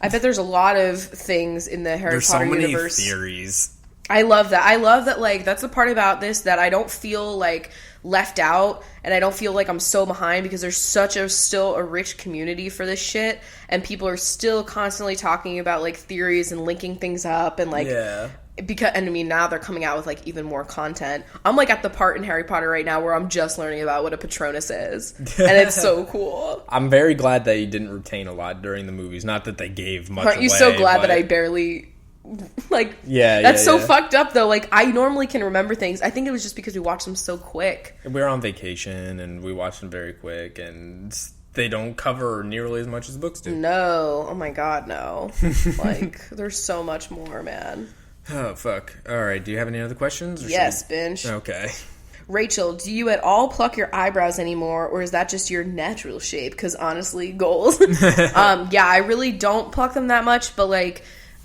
C: bet there's a lot of things in the Harry Potter universe.
B: There's so many theories.
C: I love that. I love that, like, that's the part about this that I don't feel, like, left out, and I don't feel like I'm so behind because there's still a rich community for this shit, and people are still constantly talking about, like, theories and linking things up, and, like, because, and I mean, now they're coming out with, like, even more content. I'm, like, at the part in Harry Potter right now where I'm just learning about what a Patronus is, and it's so cool.
B: I'm very glad that you didn't retain a lot during the movies. Not that they gave much away.
C: Aren't you so glad that I barely... Like, that's so fucked up, though. Like, I normally can remember things. I think it was just because we watched them so quick.
B: We were on vacation, and we watched them very quick, and they don't cover nearly as much as books do.
C: No. Oh, my God, no. Like, there's so much more, man.
B: Oh, fuck. All right, do you have any other questions?
C: Yes, Binge.
B: Okay.
C: Rachel, do you at all pluck your eyebrows anymore, or is that just your natural shape? Because, honestly, goals. Yeah, I really don't pluck them that much, but, like...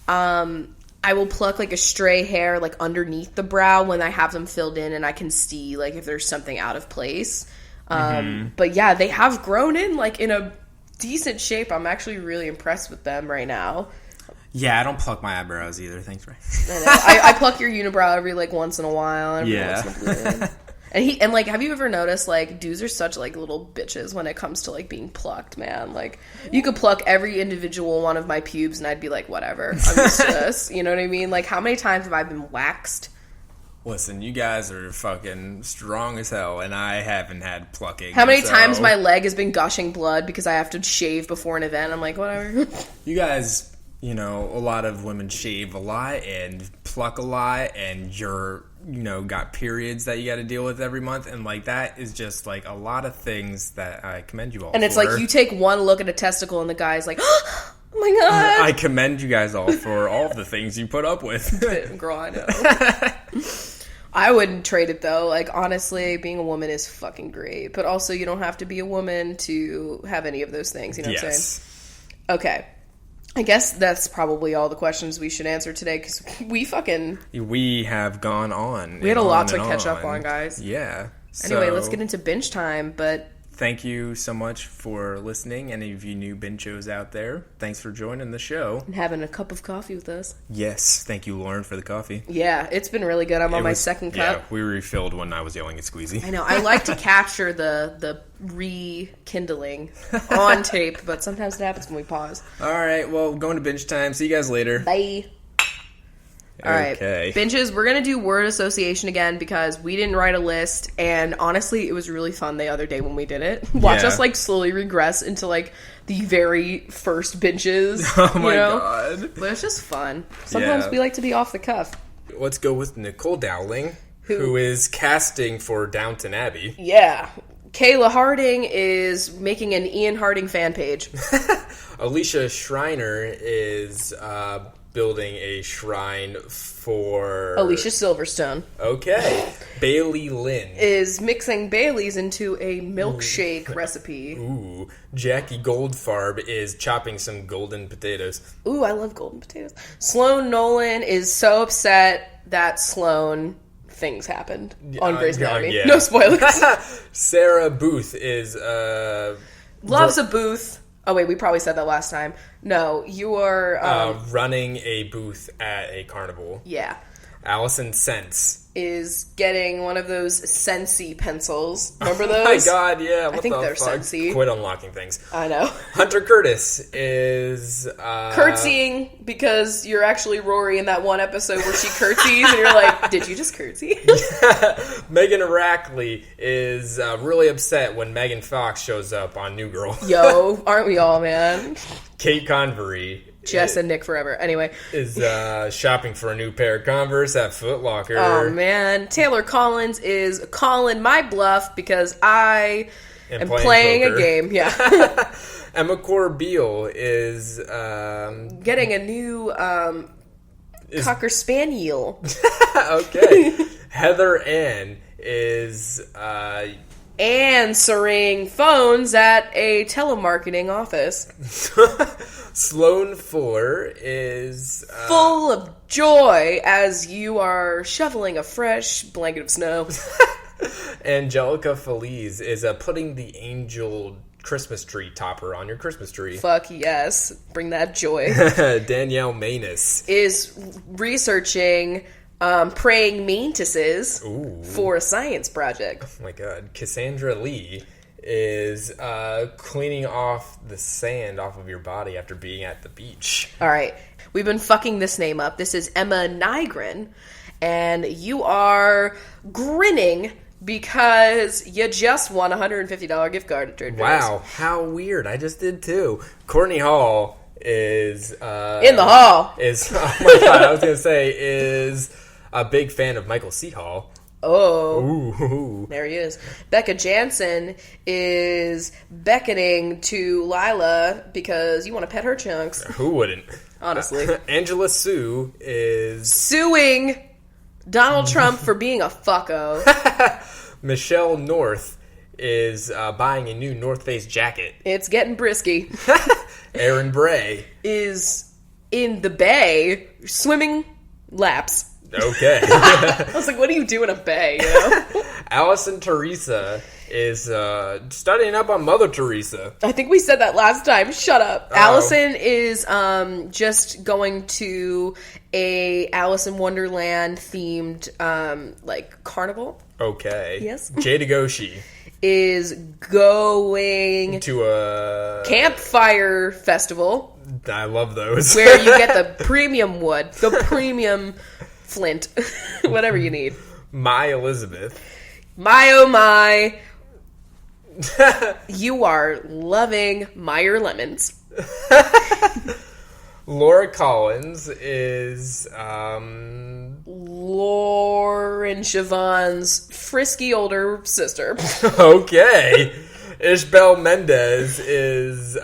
C: I will pluck, like, a stray hair, like, underneath the brow when I have them filled in and I can see, like, if there's something out of place. But, yeah, they have grown in, like, in a decent shape. I'm actually really impressed with them right now.
B: Yeah, I don't pluck my eyebrows either. Thanks, Ray.
C: I know. I pluck your unibrow every, like, once in a while. Once in a blue moon. And like, have you ever noticed, like, dudes are such, like, little bitches when it comes to, like, being plucked, man. Like, you could pluck every individual one of my pubes and I'd be like, whatever, I'm used to this. You know what I mean? Like, how many times have I been waxed?
B: Listen, you guys are fucking strong as hell, and I haven't had plucking.
C: How many times my leg has been gushing blood because I have to shave before an event? I'm like, whatever.
B: You guys, you know, a lot of women shave a lot and pluck a lot, and you're... you know, got periods that you got to deal with every month, and like that is just like a lot of things that I commend you all
C: and
B: for.
C: it's like you take one look at a testicle and the guy's like, oh my God.
B: I commend you guys all for all of the things you put up with.
C: Girl, I know. I wouldn't trade it though. Like, honestly, being a woman is fucking great, but also you don't have to be a woman to have any of those things, you know what I'm saying? Okay. I guess that's probably all the questions we should answer today, because we have gone on.
B: We had a lot to catch up on, guys.
C: Yeah. Anyway, let's get into binge time, but
B: thank you so much for listening. Any of you new binchos out there, thanks for joining the show.
C: And having a cup of coffee with us.
B: Yes, thank you, Lauren, for the coffee.
C: Yeah, it's been really good. I'm on my second cup.
B: Yeah, we refilled when I was yelling at Squeezy.
C: I know. I like to capture the rekindling on tape, but sometimes it happens when we pause.
B: All right, well, going to binge time. See you guys later.
C: Bye. All right, binges, we're going to do word association again because we didn't write a list, and honestly, it was really fun the other day when we did it. Watch us, like, slowly regress into, like, the very first binges.
B: Oh, my God.
C: But it's just fun. Sometimes we like to be off the cuff.
B: Let's go with Nicole Dowling, who is casting for Downton Abbey.
C: Yeah. Kayla Harding is making an Ian Harding fan page.
B: Alicia Schreiner is building a shrine for
C: Alicia Silverstone.
B: Okay. Bailey Lynn
C: is mixing Baileys into a milkshake recipe.
B: Ooh. Jackie Goldfarb is chopping some golden potatoes.
C: Ooh, I love golden potatoes. Sloan Nolan is so upset that Sloan things happened on Grey's Anatomy. Yeah. No spoilers.
B: Sarah Booth is
C: loves a booth. Oh, wait, we probably said that last time. No, you are
B: running a booth at a carnival.
C: Yeah.
B: Allison Sense
C: is getting one of those Scentsy pencils. Remember those?
B: Oh my God, yeah.
C: I think they're Scentsy.
B: Quit unlocking things.
C: I know.
B: Hunter Curtis is
C: curtsying because you're actually Rory in that one episode where she curtsies and you're like, did you just curtsy?
B: Megan Rackley is really upset when Megan Fox shows up on New Girl.
C: Yo, aren't we all, man?
B: Kate Convery,
C: Jess and Nick forever. Anyway.
B: Is shopping for a new pair of Converse at Foot Locker.
C: Oh, man. Taylor Collins is calling my bluff because I am playing a game. Yeah.
B: Emma Corbeil is
C: getting a new Cocker Spaniel.
B: Okay. Heather Ann is
C: answering phones at a telemarketing office.
B: Sloan Fuller is
C: full of joy as you are shoveling a fresh blanket of snow.
B: Angelica Feliz is putting the angel Christmas tree topper on your Christmas tree.
C: Fuck yes. Bring that joy.
B: Danielle Manus
C: is researching praying mantises for a science project.
B: Oh my God. Cassandra Lee is cleaning off the sand off of your body after being at the beach.
C: All right. We've been fucking this name up. This is Emma Nygren, and you are grinning because you just won a $150 gift card at Trader Joe's.
B: Wow. How weird. I just did too. Courtney Hall is
C: in the hall.
B: Oh my God. I was going to say is a big fan of Michael C. Hall.
C: Oh,
B: ooh.
C: There he is. Becca Jansen is beckoning to Lila because you want to pet her chunks.
B: Who wouldn't?
C: Honestly.
B: Angela Sue is
C: suing Donald Trump for being a fucko.
B: Michelle North is buying a new North Face jacket.
C: It's getting brisky.
B: Aaron Bray
C: is in the bay swimming laps.
B: Okay.
C: I was like, what do you do in a bay, you know?
B: Allison Teresa is studying up on Mother Teresa.
C: I think we said that last time. Shut up. Oh. Allison is just going to a Alice in Wonderland themed like carnival.
B: Okay.
C: Yes.
B: Jay Degoshi
C: is going
B: to a
C: campfire festival.
B: I love those.
C: Where you get the premium wood, the premium flint, whatever you need.
B: My Elizabeth.
C: My oh my. You are loving Meyer lemons.
B: Laura Collins is
C: Lauren Siobhan's frisky older sister.
B: Okay. Ishbel Mendez is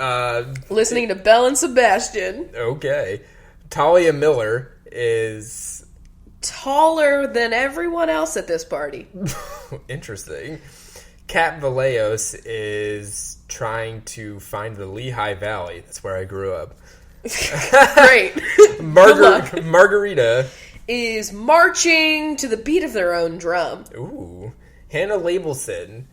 C: listening to Belle and Sebastian.
B: Okay. Talia Miller is
C: taller than everyone else at this party.
B: Interesting. Kat Vallejos is trying to find the Lehigh Valley. That's where I grew up.
C: Great.
B: Margarita
C: is marching to the beat of their own drum.
B: Ooh. Hannah Labelson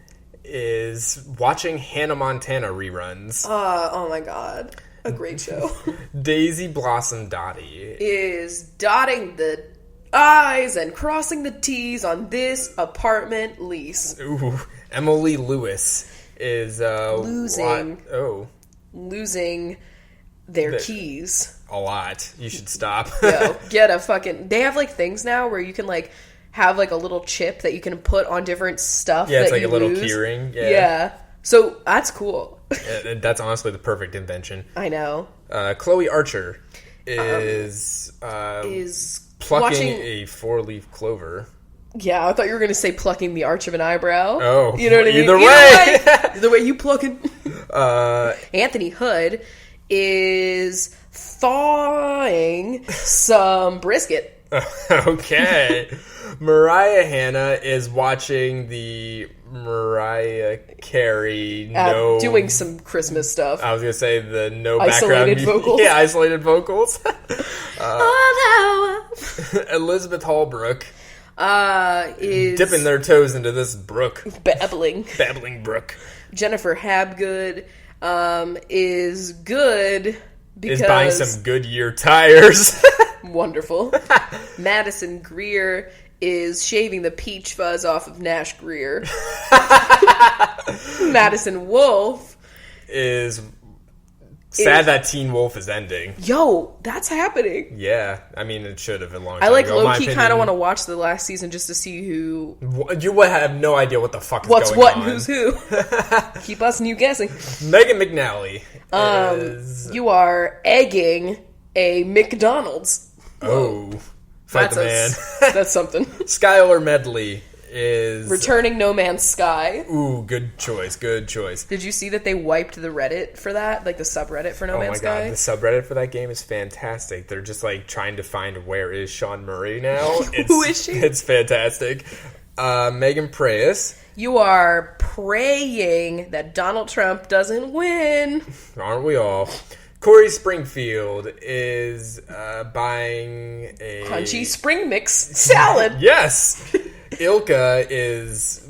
B: is watching Hannah Montana reruns.
C: Oh my god. A great show.
B: Daisy Blossom Dottie
C: is dotting the I's and crossing the T's on this apartment lease.
B: Ooh. Emily Lewis is
C: losing their keys.
B: A lot. You should stop.
C: Yo, get a fucking... They have, like, things now where you can, like, have, like, a little chip that you can put on different stuff.
B: Yeah, it's like
C: a
B: little keyring.
C: Yeah. So, that's cool.
B: That's honestly the perfect invention.
C: I know.
B: Chloe Archer is plucking a 4-leaf clover.
C: Yeah, I thought you were going to say plucking the arch of an eyebrow.
B: Oh.
C: You know what I mean?
B: Either way.
C: Either way, you plucking. Anthony Hood is thawing some brisket.
B: Okay. Mariah Hanna is watching the Mariah Carey
C: doing some Christmas stuff.
B: I was going to say the
C: isolated
B: background
C: vocals.
B: Yeah, isolated vocals. Elizabeth Holbrook is dipping their toes into this brook. Babbling brook.
C: Jennifer Habgood is good because...
B: is buying some Goodyear tires.
C: Wonderful. Madison Greer is shaving the peach fuzz off of Nash Greer. Madison Wolf
B: is sad that Teen Wolf is ending.
C: Yo, that's happening.
B: Yeah, I mean, it should have a long time
C: I
B: ago.
C: low-key kind of want to watch the last season just to see who...
B: You would have no idea what the fuck is
C: what's
B: going
C: what
B: on.
C: and who's who. Keep us and you guessing.
B: Megan McNally is...
C: You are egging a McDonald's.
B: Oh. Fight the man.
C: That's something.
B: Skylar Medley is...
C: returning No Man's Sky.
B: Ooh, good choice.
C: Did you see that they wiped the Reddit for that? Like the subreddit for No Man's Sky?
B: Oh my god, the subreddit for that game is fantastic. They're just like trying to find where is Sean Murray now.
C: Who is she?
B: It's fantastic. Megan Preyes.
C: You are praying that Donald Trump doesn't win.
B: Aren't we all? Corey Springfield is buying a...
C: crunchy spring mix salad.
B: Yes! Ilka is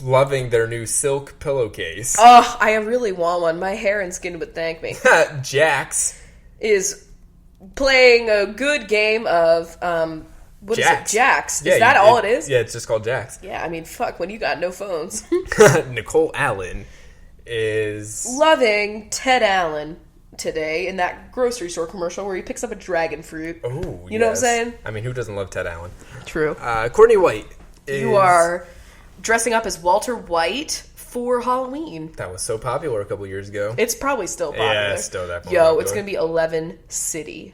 B: loving their new silk pillowcase.
C: Oh, I really want one. My hair and skin would thank me.
B: Jax
C: is playing a good game of... what
B: Jax.
C: is it? Jax. Is that all it is?
B: Yeah, it's just called Jax.
C: Yeah, I mean, fuck, when you got no phones.
B: Nicole Allen is...
C: loving Ted Allen today in that grocery store commercial where he picks up a dragon fruit.
B: Oh,
C: you know what I'm saying?
B: I mean, who doesn't love Ted Allen?
C: True.
B: Courtney White is...
C: You are dressing up as Walter White for Halloween.
B: That was so popular a couple years ago.
C: It's probably still popular.
B: Yeah, it's still that
C: popular. Yo, it's going to be 11 City.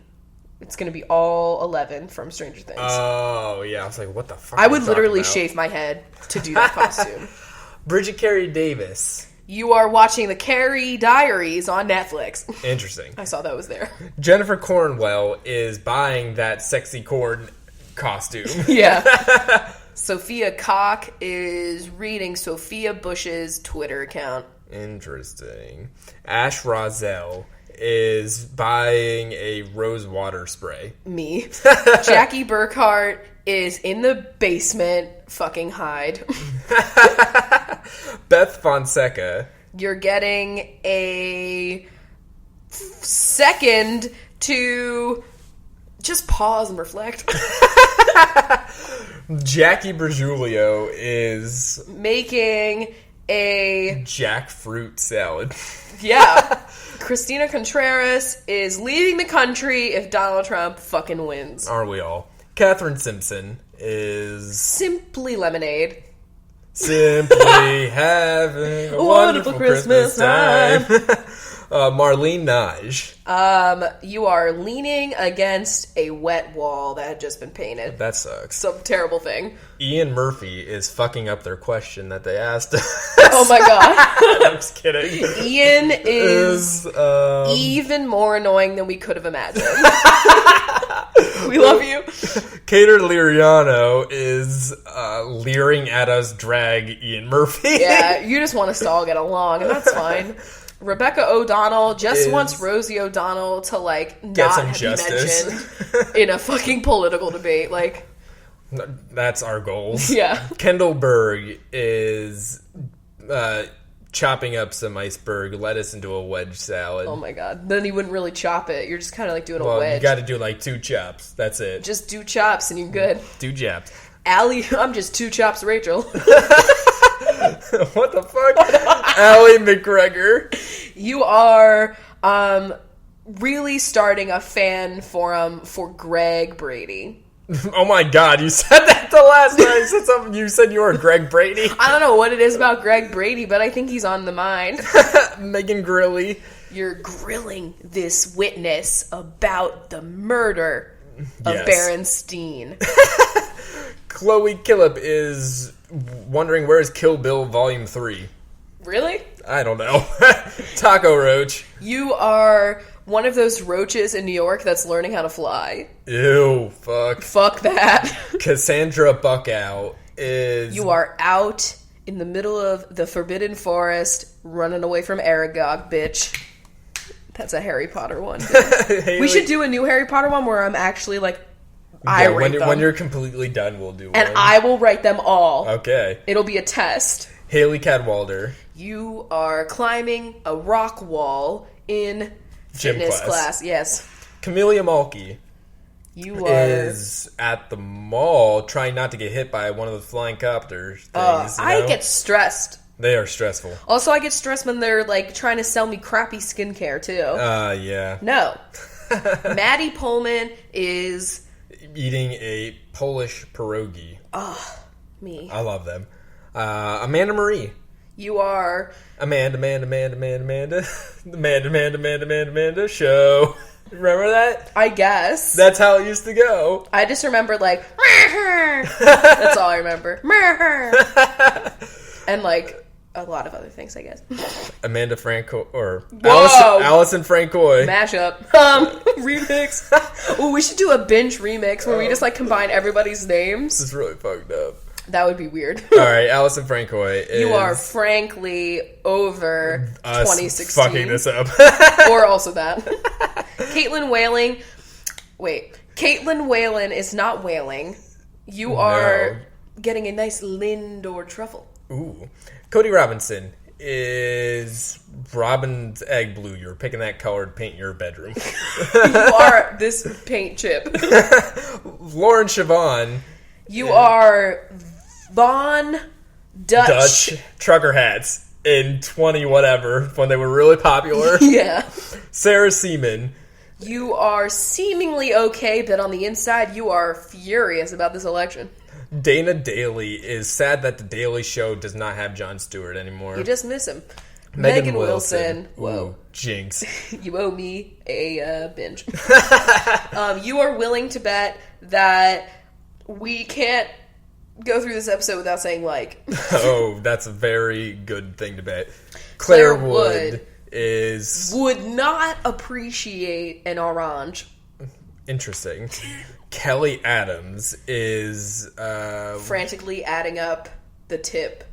C: It's going to be all 11 from Stranger Things.
B: Oh, yeah. I was like, what the fuck
C: I would literally shave my head to do that costume.
B: Bridget Carey Davis.
C: You are watching the Carrie Diaries on Netflix.
B: Interesting.
C: I saw that was there.
B: Jennifer Cornwell is buying that sexy corn costume.
C: Yeah. Sophia Koch is reading Sophia Bush's Twitter account.
B: Interesting. Ash Rozelle is buying a rose water spray.
C: Me. Jackie Burkhart is in the basement fucking hide.
B: Beth Fonseca.
C: You're getting a second to just pause and reflect.
B: Jackie Bergiulio is
C: making a
B: jackfruit salad.
C: Yeah. Christina Contreras is leaving the country if Donald Trump fucking wins.
B: Aren't we all? Catherine Simpson is...
C: simply lemonade.
B: Simply having a wonderful Christmas time. Marlene Naj.
C: You are leaning against a wet wall that had just been painted.
B: That sucks.
C: Some terrible thing.
B: Ian Murphy is fucking up their question that they asked us.
C: Oh my god.
B: I'm just kidding.
C: Ian is even more annoying than we could have imagined. We love you.
B: Cater Liriano is leering at us drag Ian Murphy.
C: Yeah, you just want us to all get along, and that's fine. Rebecca O'Donnell just wants Rosie O'Donnell to, like,
B: get
C: not
B: some
C: be
B: justice
C: mentioned in a fucking political debate. Like,
B: that's our goals.
C: Yeah.
B: Kendall Berg is chopping up some iceberg lettuce into a wedge salad.
C: Oh my god. Then you wouldn't really chop it. You're just kind of like doing a
B: Well,
C: wedge.
B: you got to do like 2 chops. That's it.
C: Just do chops and you're good.
B: 2 chops.
C: Allie, I'm just 2 chops, Rachel.
B: What the fuck? Allie McGregor.
C: You are really starting a fan forum for Greg Brady.
B: Oh my god, you said that the last time you said something. You said you were Greg Brady.
C: I don't know what it is about Greg Brady, but I think he's on the mind.
B: Megan Grilly.
C: You're grilling this witness about the murder of
B: Yes.
C: Berenstain.
B: Chloe Killip is wondering where is Kill Bill Volume 3.
C: Really?
B: I don't know. Taco Roach.
C: You are one of those roaches in New York that's learning how to fly.
B: Ew, fuck.
C: Fuck that.
B: Cassandra Buckout is...
C: You are out in the middle of the Forbidden Forest running away from Aragog, bitch. That's a Harry Potter one.
B: Haley...
C: We should do a new Harry Potter one where I'm actually like,
B: when you're completely done, we'll do one.
C: And I will write them all.
B: Okay.
C: It'll be a test.
B: Haley Cadwalder.
C: You are climbing a rock wall in
B: Gym
C: fitness class. Yes.
B: Camellia Malky.
C: You are...
B: is at the mall trying not to get hit by one of the flying copter things.
C: I get stressed.
B: They are stressful.
C: Also, I get stressed when they're like trying to sell me crappy skincare too.
B: Yeah.
C: No. Maddie Pullman is
B: eating a Polish pierogi.
C: me.
B: I love them. Amanda Marie.
C: You are
B: Amanda show. Remember that?
C: I guess.
B: That's how it used to go.
C: I just remember like that's all I remember. And like a lot of other things, I guess.
B: Amanda Franco or
C: Whoa.
B: Allison Francois.
C: Mashup. Remix. Oh, we should do a binge remix where we just like combine everybody's names.
B: This is really fucked up.
C: That would be weird.
B: Alright, Allison Francois is...
C: You are frankly over
B: us
C: 2016.
B: fucking this up.
C: Or also that. Caitlin Whalen is not whaling. You are getting a nice Lindor truffle.
B: Ooh. Cody Robinson is Robin's egg blue. You're picking that color to paint your bedroom.
C: You are this paint chip.
B: Lauren Siobhan.
C: You are Von
B: Dutch trucker hats in 20 whatever when they were really popular.
C: Yeah.
B: Sarah Seaman.
C: You are seemingly okay, but on the inside you are furious about this election.
B: Dana Daly is sad that The Daily Show does not have Jon Stewart anymore.
C: You just miss him.
B: Megan
C: Wilson. Whoa.
B: Ooh, jinx.
C: You owe me a binge. You are willing to bet that we can't go through this episode without saying like.
B: Oh, that's a very good thing to bet. Claire Wood would
C: not appreciate an orange.
B: Interesting. Kelly Adams is
C: frantically adding up the tip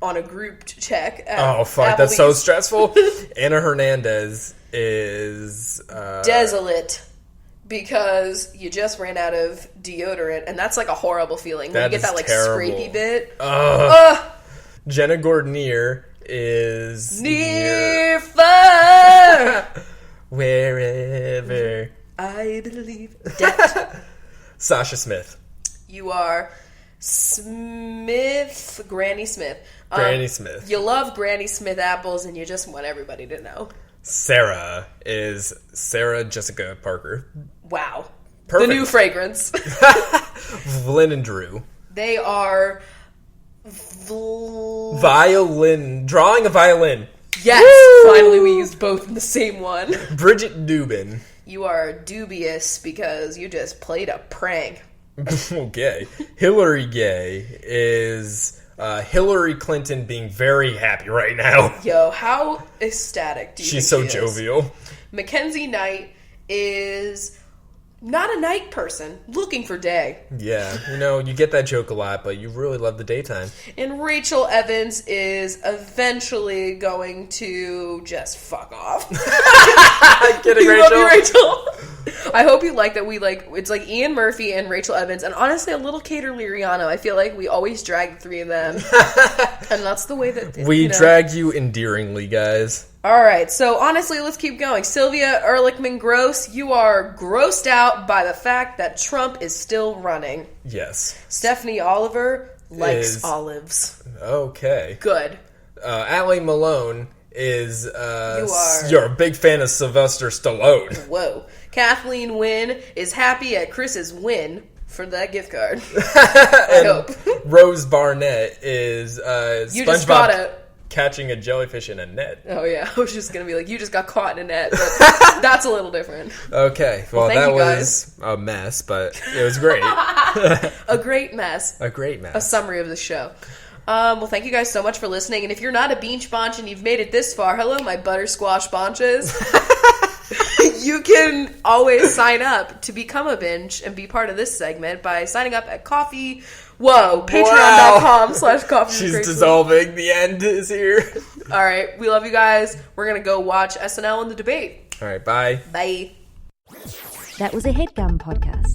C: on a group check.
B: Oh fuck,
C: Applebee's.
B: that's so stressful. Anna Hernandez is
C: desolate because you just ran out of deodorant, and that's like a horrible feeling when you get that like
B: terrible.
C: scrapey bit.
B: Jenna Gordonier is
C: near far
B: wherever
C: I believe that.
B: Sasha Smith.
C: You are Smith, Granny Smith.
B: Granny Smith.
C: You love Granny Smith apples, and you just want everybody to know.
B: Sarah is Sarah Jessica Parker.
C: Wow.
B: Perfect.
C: The new fragrance.
B: Lynn and Drew.
C: They are...
B: Violin. Drawing a violin.
C: Yes.
B: Woo!
C: Finally, we used both in the same one.
B: Bridget Dubin.
C: You are dubious because you just played a prank.
B: Okay. Hillary Gay is Hillary Clinton being very happy right now.
C: Yo, how ecstatic do you
B: She's
C: think
B: so
C: she is?
B: jovial.
C: Mackenzie Knight is not a night person, looking for day.
B: Yeah, you get that joke a lot, but you really love the daytime.
C: And Rachel Evans is eventually going to just fuck off.
B: Kidding,
C: You
B: Rachel.
C: love you, Rachel. I hope you like that we it's like Ian Murphy and Rachel Evans, and honestly a little Cater Liriano. I feel like we always drag the three of them. And that's the way that...
B: We drag you endearingly, guys.
C: Alright, so honestly, let's keep going. Sylvia Ehrlichman-Gross, you are grossed out by the fact that Trump is still running.
B: Yes.
C: Stephanie Oliver likes olives.
B: Okay.
C: Good.
B: Allie Malone is you're a big fan of Sylvester Stallone.
C: Whoa. Kathleen Wynn is happy at Chris's win for that gift card.
B: I hope. Rose Barnett is SpongeBob catching a jellyfish in a net.
C: Oh yeah, I was just gonna be like, you just got caught in a net, but that's a little different.
B: Okay, well that was a mess, but it was great.
C: A great mess.
B: A great mess.
C: A summary of the show. Well, thank you guys so much for listening. And if you're not a Beach Bonch and you've made it this far, hello, my butter squash bonches. You can always sign up to become a binge and be part of this segment by signing up at patreon.com/coffee.
B: She's dissolving. The end is here.
C: All right. We love you guys. We're going to go watch SNL and the debate.
B: All right. Bye.
C: Bye.
A: That was a HeadGum podcast.